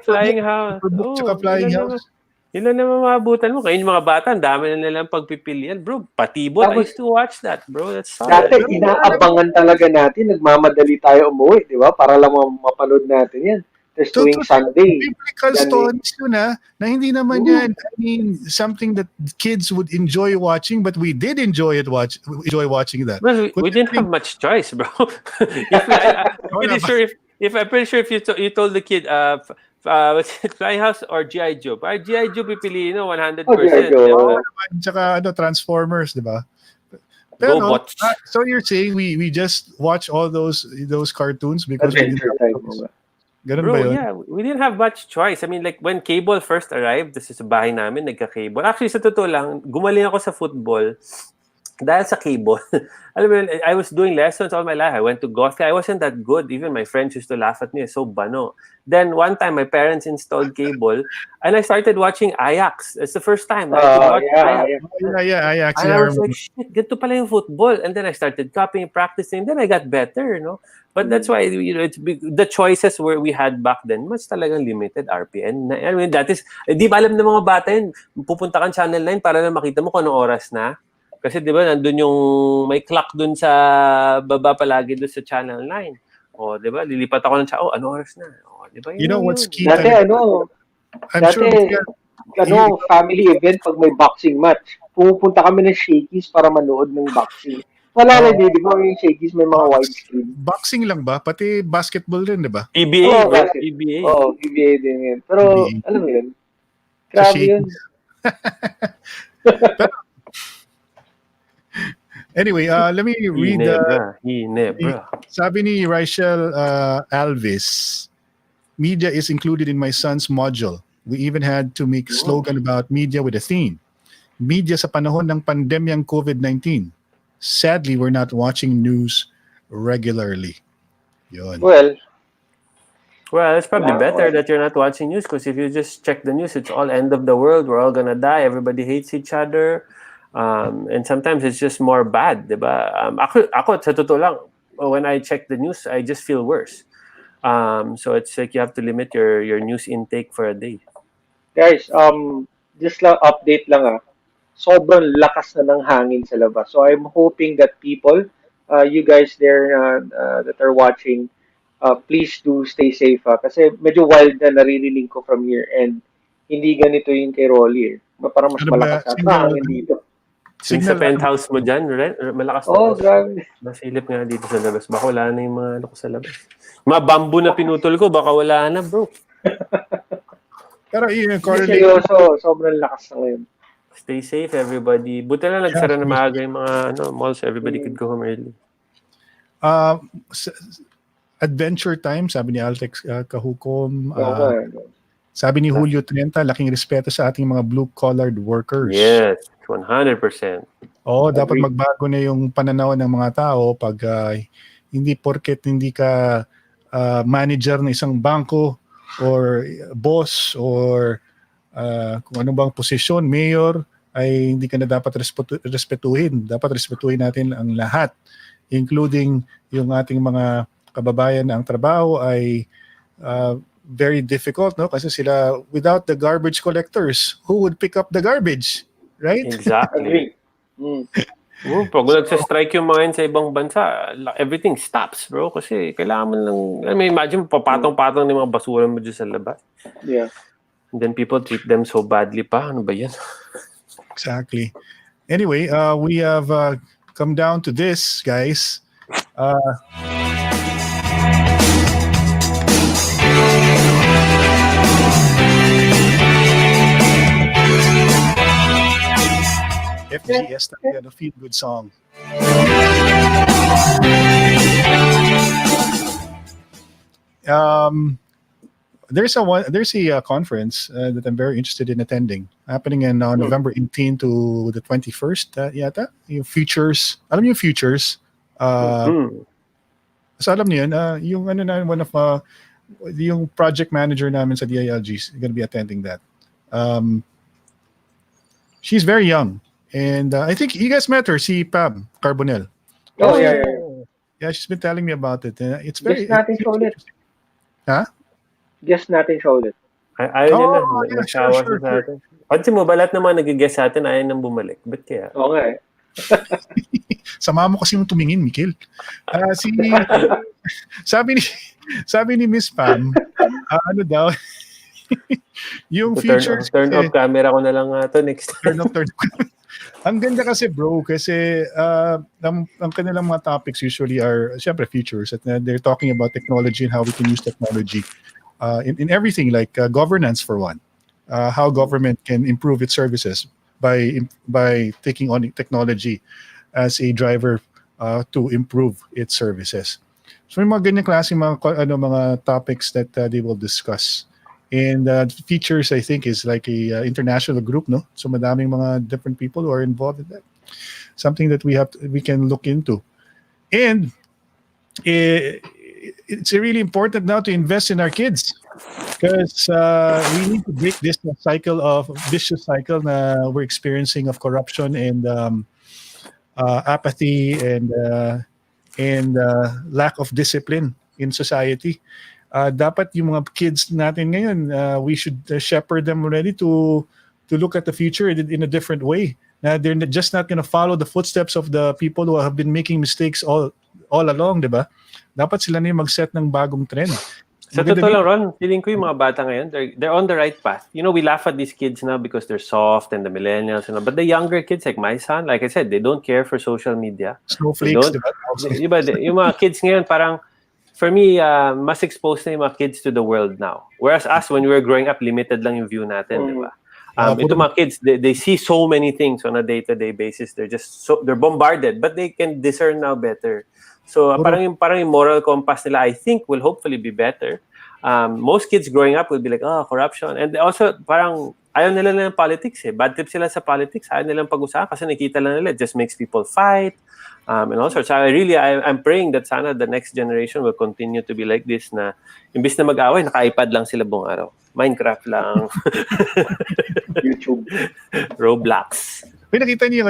Flying House. Superbook tsaka Flying House. Yun lang naman maabutan mo. Kaya yung mga bata, dami na nilang pagpipilian. Bro, Patibot, I used to watch that, bro. That's solid. Dati, inaabangan talaga natin. Nagmamadali tayo umuwi, di ba? Para lang mapanood natin yan. There's tuwing Sunday. Biblical stories yun na hindi naman yan, I mean, something that kids would enjoy watching, but we did enjoy watching that. Well, we didn't have much choice, bro. I'm pretty sure if you told the kid, what's it, Flyhouse or G.I. Joe? G.I. Joe pipiliin 100%. Tsaka Transformers, di ba? Pero, Robots. so you're saying we just watch all those cartoons because we didn't have those. Ganun Bro, ba yun? yeah, we didn't have much choice. I mean, like, when cable first arrived, this is sa bahay namin, nagka-cable. Actually, sa totoo lang, gumaling ako sa football dahil sa cable. Alam mo, I was doing lessons all my life. I went to Gothia. I wasn't that good. Even my friends used to laugh at me. So bano. Then, one time, my parents installed cable, and I started watching Ajax. It's the first time I could watch Ajax. Ajax. And I was like, shit, ganito pala yung football. And then I started copying, practicing. Then I got better, But that's why the choices we had back then mas talagang limited RPN. I mean, that is, di ba alam ng mga bata yun, pupunta kang Channel 9 para na makita mo kung anong oras na. Kasi di ba, nandun yung may clock dun sa baba palagi dun sa Channel 9. O, di ba, lilipat ako ng anong oras na. O, di ba, you know what's key? Dati family event pag may boxing match, pumupunta kami ng Shakey's para manood ng boxing. Wala na di ba yung Shakey's may mga widescreen. Boxing lang ba? Pati basketball din, di ba? PBA, PBA. Oo, PBA din yun. Pero, alam mo yun, grabe yun. Anyway, let me read. Sabi ni Rachel Alvis, media is included in my son's module. We even had to make a slogan about media with a theme. Media sa panahon ng pandemyang COVID-19. Sadly, we're not watching news regularly. Yun. Well, it's probably better that you're not watching news because if you just check the news, it's all end of the world. We're all gonna die. Everybody hates each other. And sometimes it's just more bad, diba? Ako, sa totoo lang, when I check the news, I just feel worse. So it's like you have to limit your news intake for a day. Guys, just lang update lang sobrang lakas na ng hangin sa labas. So I'm hoping that people, you guys there that are watching, please do stay safe kasi medyo wild na naririnig ko from here and hindi ganito yung kay Rolly Parang mas malakas na hangin dito. Sa penthouse mo dyan, malakas na. Grabe. Masilip nga dito sa labas. Baka wala na yung mga ano ko sa labas. Mga bamboo na pinutol ko, baka wala na, bro. Pero seryoso, sobrang lakas na ngayon. Stay safe, everybody. Buti na nagsara na maaga yung mga malls. Everybody could go home early. Adventure time, sabi ni Altex Kahukom. Sabi ni Julio 30, laking respeto sa ating mga blue-collared workers. Yes, 100%. Dapat magbago na yung pananaw ng mga tao pag hindi porket hindi ka manager ng isang bangko or boss or kung ano bang posisyon, mayor, ay hindi ka na dapat respetuhin. Dapat respetuhin natin ang lahat, including yung ating mga kababayan na ang trabaho ay very difficult, Kasi sila, without the garbage collectors, who would pick up the garbage? Right? Exactly. Pag nagsa-strike yung mga yun sa ibang bansa, everything stops, bro. Kasi kailangan mo lang, imagine, papatong-patong ng mga basura mo dyan sa labas. Yeah. And then people treat them so badly pa. Ano ba yan? Exactly. Anyway, we have come down to this, guys. FGS, a feel-good song. There's a conference that I'm very interested in attending, happening in November 18 to the 21st. Yata yung futures. Alam niyo yung futures? So alam niyo yun, yung one of yung project manager namin sa DILG is going to be attending that. She's very young, and I think you guys met her, si Pam Carbonell. Yeah, she's been telling me about it. It's very. Guess natin siya ulit. Ha? Guess natin siya ulit. Ayaw niya na. Sure. Sa atin. Pansin mo ba lahat ng mga nag-guess sa atin ayaw nang bumalik? Ba't kaya? Okay. Sama mo kasi yung tumingin, Mikil. Sabi ni Miss Pam, ano daw, yung features Turn kasi, off camera ko na lang to next time. turn off. Ang ganda kasi bro, kasi ang kanilang mga topics usually are, syempre, features. At they're talking about technology and how we can use technology in everything, like governance for one. How government can improve its services by taking on technology as a driver to improve its services. So may mga ganyan klase mga topics that they will discuss. And features, I think, is like a international group, no? So madaming mga different people who are involved in that. Something that we can look into. And it's really important now to invest in our kids, because we need to break this vicious cycle na we're experiencing of corruption and apathy and lack of discipline in society. Dapat yung mga kids natin ngayon, we should shepherd them already to look at the future in a different way. They're just not going to follow the footsteps of the people who have been making mistakes all along, di ba? Dapat sila na yung mag-set ng bagong trend. Sa totoo lang, Ron, feeling ko yung mga bata ngayon, they're on the right path. You know, we laugh at these kids now because they're soft and the millennials, but the younger kids, like my son, like I said, they don't care for social media. Snowflakes, diba? Yung mga kids ngayon, parang, for me, mas exposed na yung mga kids to the world now. Whereas us, when we were growing up, limited lang yung view natin, diba? Ito mga kids, they see so many things on a day-to-day basis. They're bombarded, but they can discern now better. So parang yung moral compass nila, I think, will hopefully be better. Most kids growing up will be like, oh, corruption. And also, parang ayaw nila ng politics eh. Bad trip sila sa politics. Ayaw nilang pag-usapan kasi nakita lang nila, it just makes people fight. And all sorts. So I'm praying that sana the next generation will continue to be like this, na imbis na mag-away, naka-iPad lang sila buong araw. Minecraft lang. YouTube. May Roblox. nakita niyo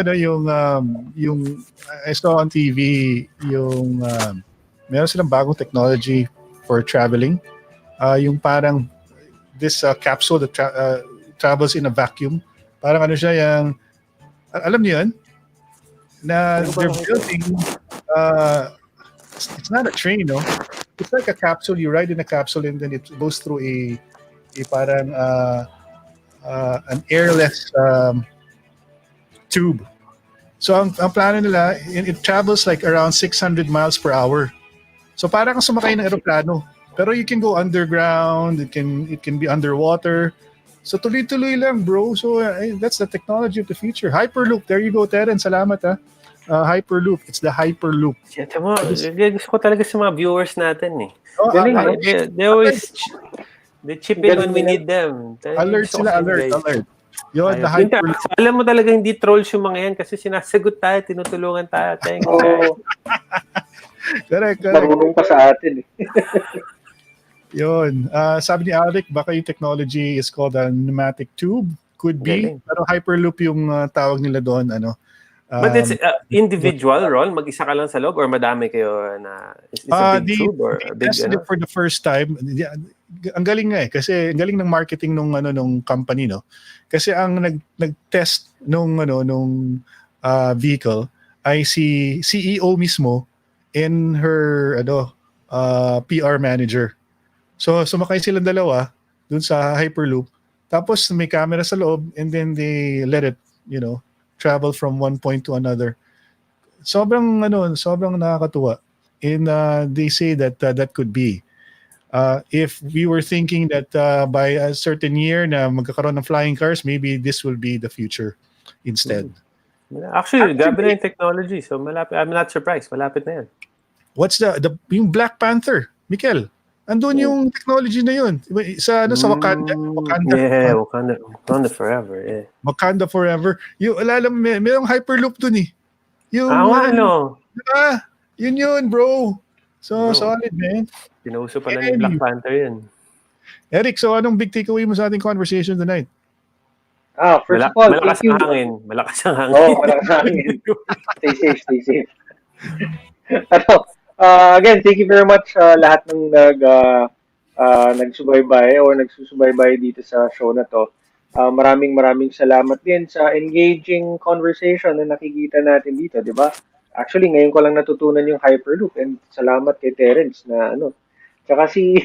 yung I saw on TV yung meron silang bagong technology for traveling. Yung parang this capsule that travels in a vacuum. Parang ano siya, yung alam niyo yun? Na they're building it's not a train, no? It's like a capsule. You ride in a capsule and then it goes through a parang an airless tube. So ang plano nila, it travels like around 600 miles per hour. So parang kang sumakay ng eroplano. Pero you can go underground, it can be underwater. So tuloy-tuloy lang, bro. So that's the technology of the future. Hyperloop. There you go, Terence. Salamat Hyperloop. It's the Hyperloop. Siyempre mo, gusto ko talaga sa mga viewers natin eh. They always they chip in when we need them. Alert sila, alert. Yun, the Hyperloop. Alam mo talaga hindi trolls yung mga yan kasi sinasagot tayo, tinutulungan tayo. Thank you, guys. Correct. Marunong pa sa atin eh. Yun. Sabi ni Alec, baka yung technology is called a pneumatic tube. Could be. Galing. Pero Hyperloop yung tawag nila doon. But it's individual, Ron? Mag-isa ka lang sa loob or madami kayo na it's a big tube or a big tested it for the first time. Ang galing nga eh. Kasi ang galing ng marketing nung company, no? Kasi ang nag-test nung vehicle ay si CEO mismo and her PR manager. So sumakay silang dalawa dun sa Hyperloop. Tapos may camera sa loob and then they let it, travel from one point to another. Sobrang nakakatuwa. And they say that could be. If we were thinking that by a certain year na magkakaroon ng flying cars, maybe this will be the future instead. Actually, grabe na yung technology. So malapit. I'm not surprised. Malapit na yan. What's yung Black Panther, Mikel? Andun yung technology na yun. Sa Wakanda. Yeah, Wakanda forever. Yeah. Wakanda forever. Yung mayroong Hyperloop dun eh. Yung diba? Yun, bro. So solid, man. Pinuso pala ni Black Panther yan. Eric, so anong big takeaway mo sa ating conversation tonight? First of all, malakas thank you. Malakas ang hangin. Malakas ang hangin. Stay safe. Again, thank you very much lahat ng nagsubaybay o nagsusubaybay dito sa show na to. Maraming salamat din sa engaging conversation na nakikita natin dito, di ba? Actually, ngayon ko lang natutunan yung Hyperloop and salamat kay Terence na Tsaka si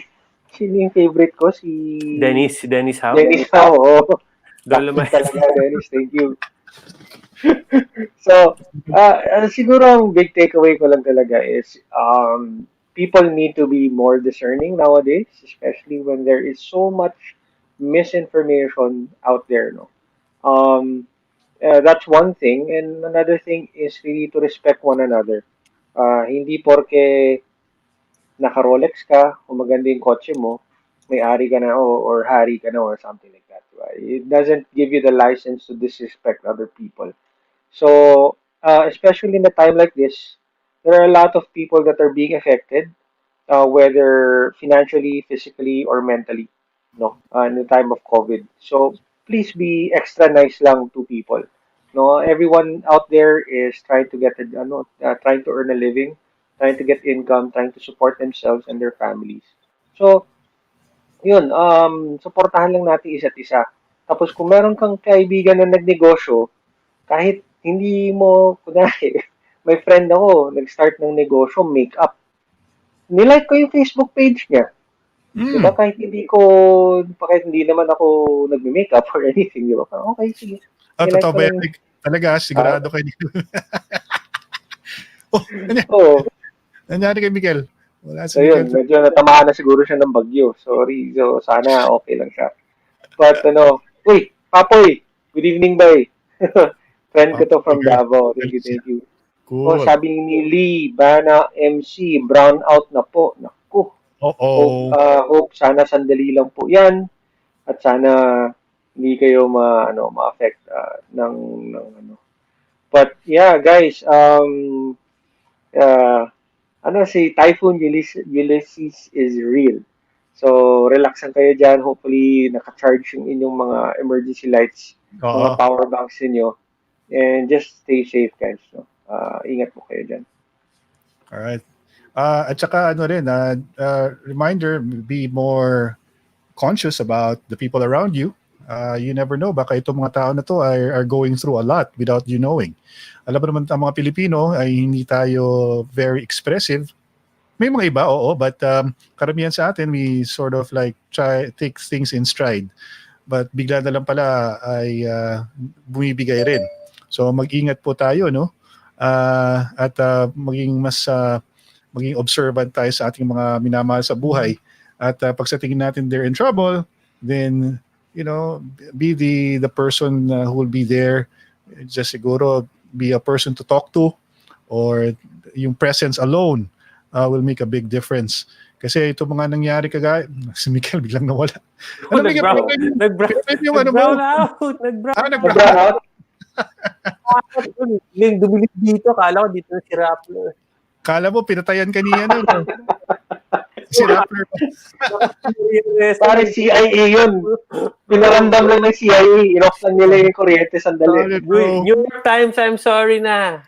Sino yung favorite ko? Si Dennis Howe? Dennis Howe. Oh. Dolomite. Talaga, Dennis. Thank you. So, siguro ang big takeaway ko lang talaga is people need to be more discerning nowadays, especially when there is so much misinformation out there, no? Um, that's one thing. And another thing is really to respect one another. Hindi porke naka-Rolex ka o maganda yung kotse mo, may-ari ka na or hari ka na or something like that. Diba? It doesn't give you the license to disrespect other people. So, especially in a time like this, there are a lot of people that are being affected, whether financially, physically, or mentally, no, in the time of COVID. So, please be extra nice lang to people. No, everyone out there is trying to get trying to earn a living, trying to get income, trying to support themselves and their families. So, yun, supportahan lang natin isa't isa. Tapos kung meron kang kaibigan na nagnegosyo, kahit hindi mo, kunwari, may friend ako, nag-start ng negosyo, makeup. Nilike ko yung Facebook page niya. Di ba? Kahit hindi naman ako nagme-makeup or anything, di ba? Okay, sige. Nilike Totoo ko ba lang. yan? Talaga, sigurado kayo dito. Oo. Nangyari kay Miguel. Wala si So yun, Miguel. medyo natamaan na siguro siya ng bagyo. Sorry. So sana okay lang siya. But uy, Papoy, good evening, bye. Friend ko to from Davao. Thank you. Oh, Cool. sabi ni Lee, Bana MC, brown out na po. Naku. Oo. Hope sana sandali lang po 'yan at sana hindi kayo ma-affect ng ano. But yeah, guys, uh, si Typhoon Ulysses is real. So, relax lang kayo dyan. Hopefully, naka-charge yung inyong mga emergency lights, mga Oo. power banks niyo. And just stay safe, guys. No? Ingat po kayo dyan. Alright. At saka reminder, be more conscious about the people around you. You never know, baka itong mga tao na to are going through a lot without you knowing. Alam mo naman ang mga Pilipino ay hindi tayo very expressive. May mga iba, oo, but karamihan sa atin, we sort of like take things in stride. But bigla na lang pala ay bumibigay rin. So mag-ingat po tayo, no? At maging observant tayo sa ating mga minamahal sa buhay. At pag sa tingin natin they're in trouble, then be the person who will be there. Just siguro be a person to talk to, or yung presence alone will make a big difference. Kasi ito mga nangyari kagaya, si Miguel biglang nawala. Nag-brown out. Nag-brown out? Dumilig dito. Kala ko dito na si Rappler. Kala mo, pinatayan ka niya, no? Si Rappler pa. Pare, CIA yun. Pinarandam lang ng CIA. Inoff lang nila yung kuryente sandali. New York Times, I'm sorry na.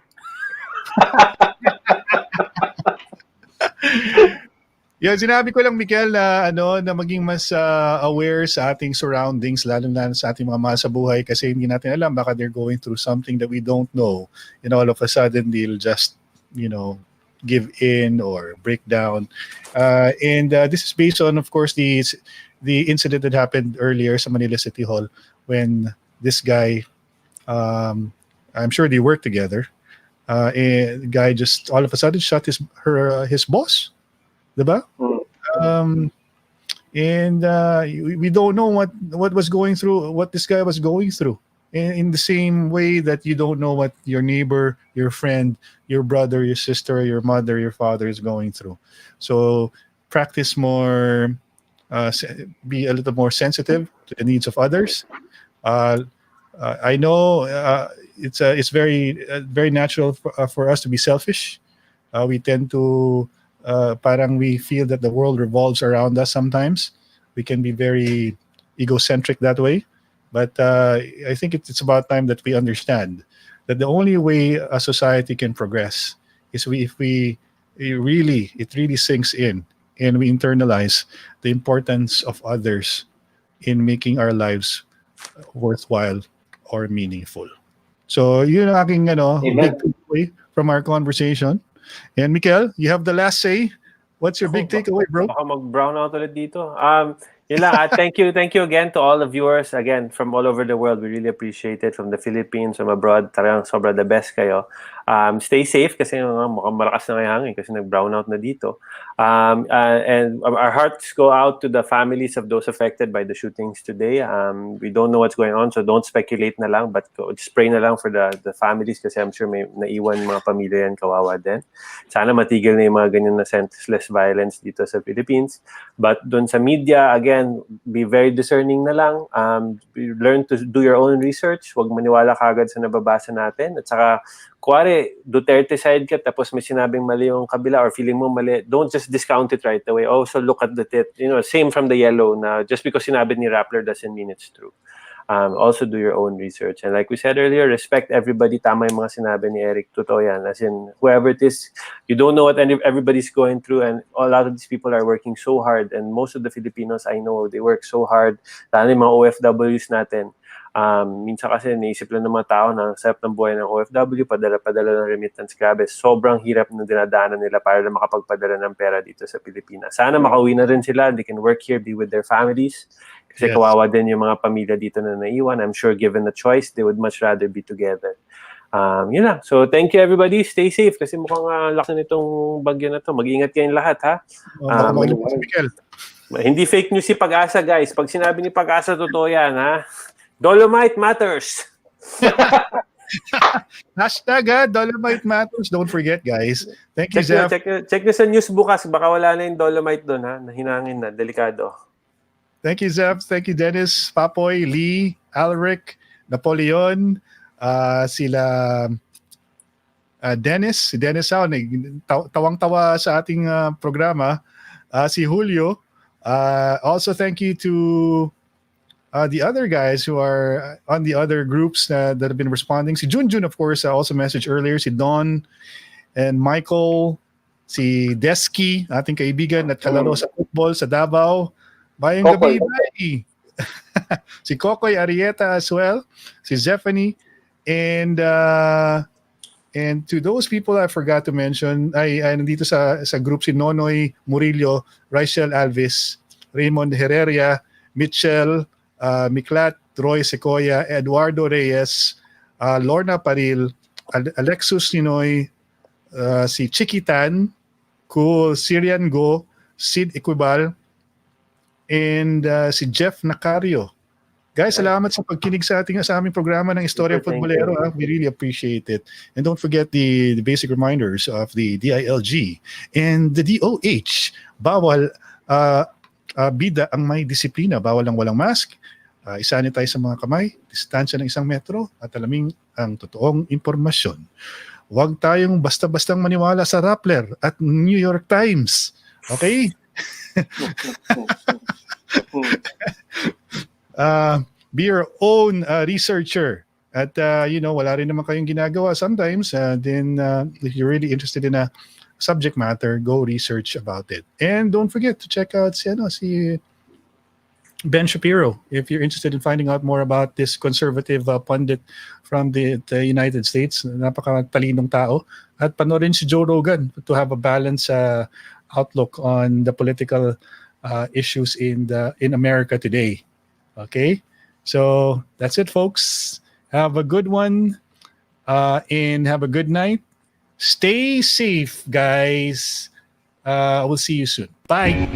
Yeah, sinabi ko lang, Miguel, na maging mas aware sa ating surroundings, lalo na sa ating mga mahal sa buhay, kasi hindi natin alam, baka they're going through something that we don't know. All of a sudden, they'll just, give in or break down. And this is based on, of course, the incident that happened earlier sa Manila City Hall when this guy, I'm sure they worked together, and the guy just all of a sudden shot his boss. Diba? And we don't know what was going through, what this guy was going through. In the same way that you don't know what your neighbor, your friend, your brother, your sister, your mother, your father is going through. So practice more, be a little more sensitive to the needs of others. I know it's very natural for us to be selfish. We tend to parang we feel that the world revolves around us sometimes. We can be very egocentric that way. But I think it's about time that we understand that the only way a society can progress is if it really sinks in and we internalize the importance of others in making our lives worthwhile or meaningful. So yun ang aking big takeaway from our conversation. And Mikel, you have the last say. What's your big takeaway, bro? Baka mag-brown out ulit dito. Yun lang. Thank you again to all the viewers. Again, from all over the world. We really appreciate it. From the Philippines, from abroad. Talagang sobra the best kayo. Stay safe kasi mukhang malakas na kayo hangin kasi nag-brown out na dito. And our hearts go out to the families of those affected by the shootings today. We don't know what's going on, so don't speculate na lang, but just pray na lang for the families kasi I'm sure may naiwan mga pamilya yan, kawawa din. Sana matigil na yung mga ganyan na senseless violence dito sa Philippines. But dun sa media, again, be very discerning na lang. Learn to do your own research. Huwag maniwala kagad sa nababasa natin. At saka, kuwari, Duterte side ka, tapos may sinabing mali yung kabila or feeling mo mali, don't just discount it right away. Also look at the tit. Same from the yellow na just because sinabi ni Rappler doesn't mean it's true. Also do your own research. And like we said earlier, respect everybody. Tama yung mga sinabi ni Eric. Totoo yan. As in, whoever it is, you don't know what everybody's going through, and a lot of these people are working so hard. And most of the Filipinos, I know, they work so hard. Lalo yung mga OFWs natin. Minsan kasi naisip lang ng mga tao na sarap ng buhay ng OFW, padala-padala ng remittance. Grabe, sobrang hirap na dinadaanan nila para na makapagpadala ng pera dito sa Pilipinas. Sana makauwi na rin sila. They can work here, be with their families. Kasi kawawa din yung mga pamilya dito na naiwan. I'm sure given the choice, they would much rather be together. Yun lang. So thank you everybody. Stay safe kasi mukhang laki nitong bagyo na to. Mag-ingat kayong lahat ha. Hindi fake news si Pag-asa guys. Pag sinabi ni Pag-asa, totoo yan ha. Dolomite matters. Hashtag Dolomite matters. Don't forget guys. Thank you, Zeph. Check nyo sa news bukas. Baka wala na yung Dolomite doon ha. Nahinangin na. Delikado. Thank you, Zeph. Thank you, Dennis, Papoy, Lee, Alric, Napoleon, sila Dennis. Si Dennis tawang-tawa sa ating programa. Si Julio. Also, thank you to the other guys who are on the other groups that have been responding. Si Junjun, of course, also messaged earlier. Si Don and Michael. Si Deski, ating kaibigan at kalaro sa football sa Davao. Bayang gabi, Bay. Si Kokoy Arieta as well. Si Zephanie. And to those people I forgot to mention, ay nandito sa group si Nonoy Murillo, Rachel Alves, Raymond Herrera, Mitchell, Miklat, Roy Sequoia, Eduardo Reyes, Lorna Paril, Alexus Ninoy, si Chiquitan, Cool, Syrian Go, Sid Equibal, and si Jeff Nacario. Guys, salamat sa pagkinig sa aming programa ng Istoryang Futbolero. We really appreciate it. And don't forget the basic reminders of the DILG and the DOH. Bawal bida ang may disiplina. Bawal ang walang mask. Isanitize sa mga kamay, distansya ng 1 metro, at alamin ang totoong impormasyon. Huwag tayong basta-bastang maniwala sa Rappler at New York Times. Okay? Be your own researcher. At wala rin naman kayong ginagawa sometimes. Then if you're really interested in a subject matter, go research about it. And don't forget to check out si Ben Shapiro if you're interested in finding out more about this conservative pundit from the United States. Napakatalinong tao. At panoorin si Joe Rogan to have a balanced outlook on the political issues in America today. Okay, so that's it, folks. Have a good one, and have a good night. Stay safe, guys. We'll see you soon. Bye.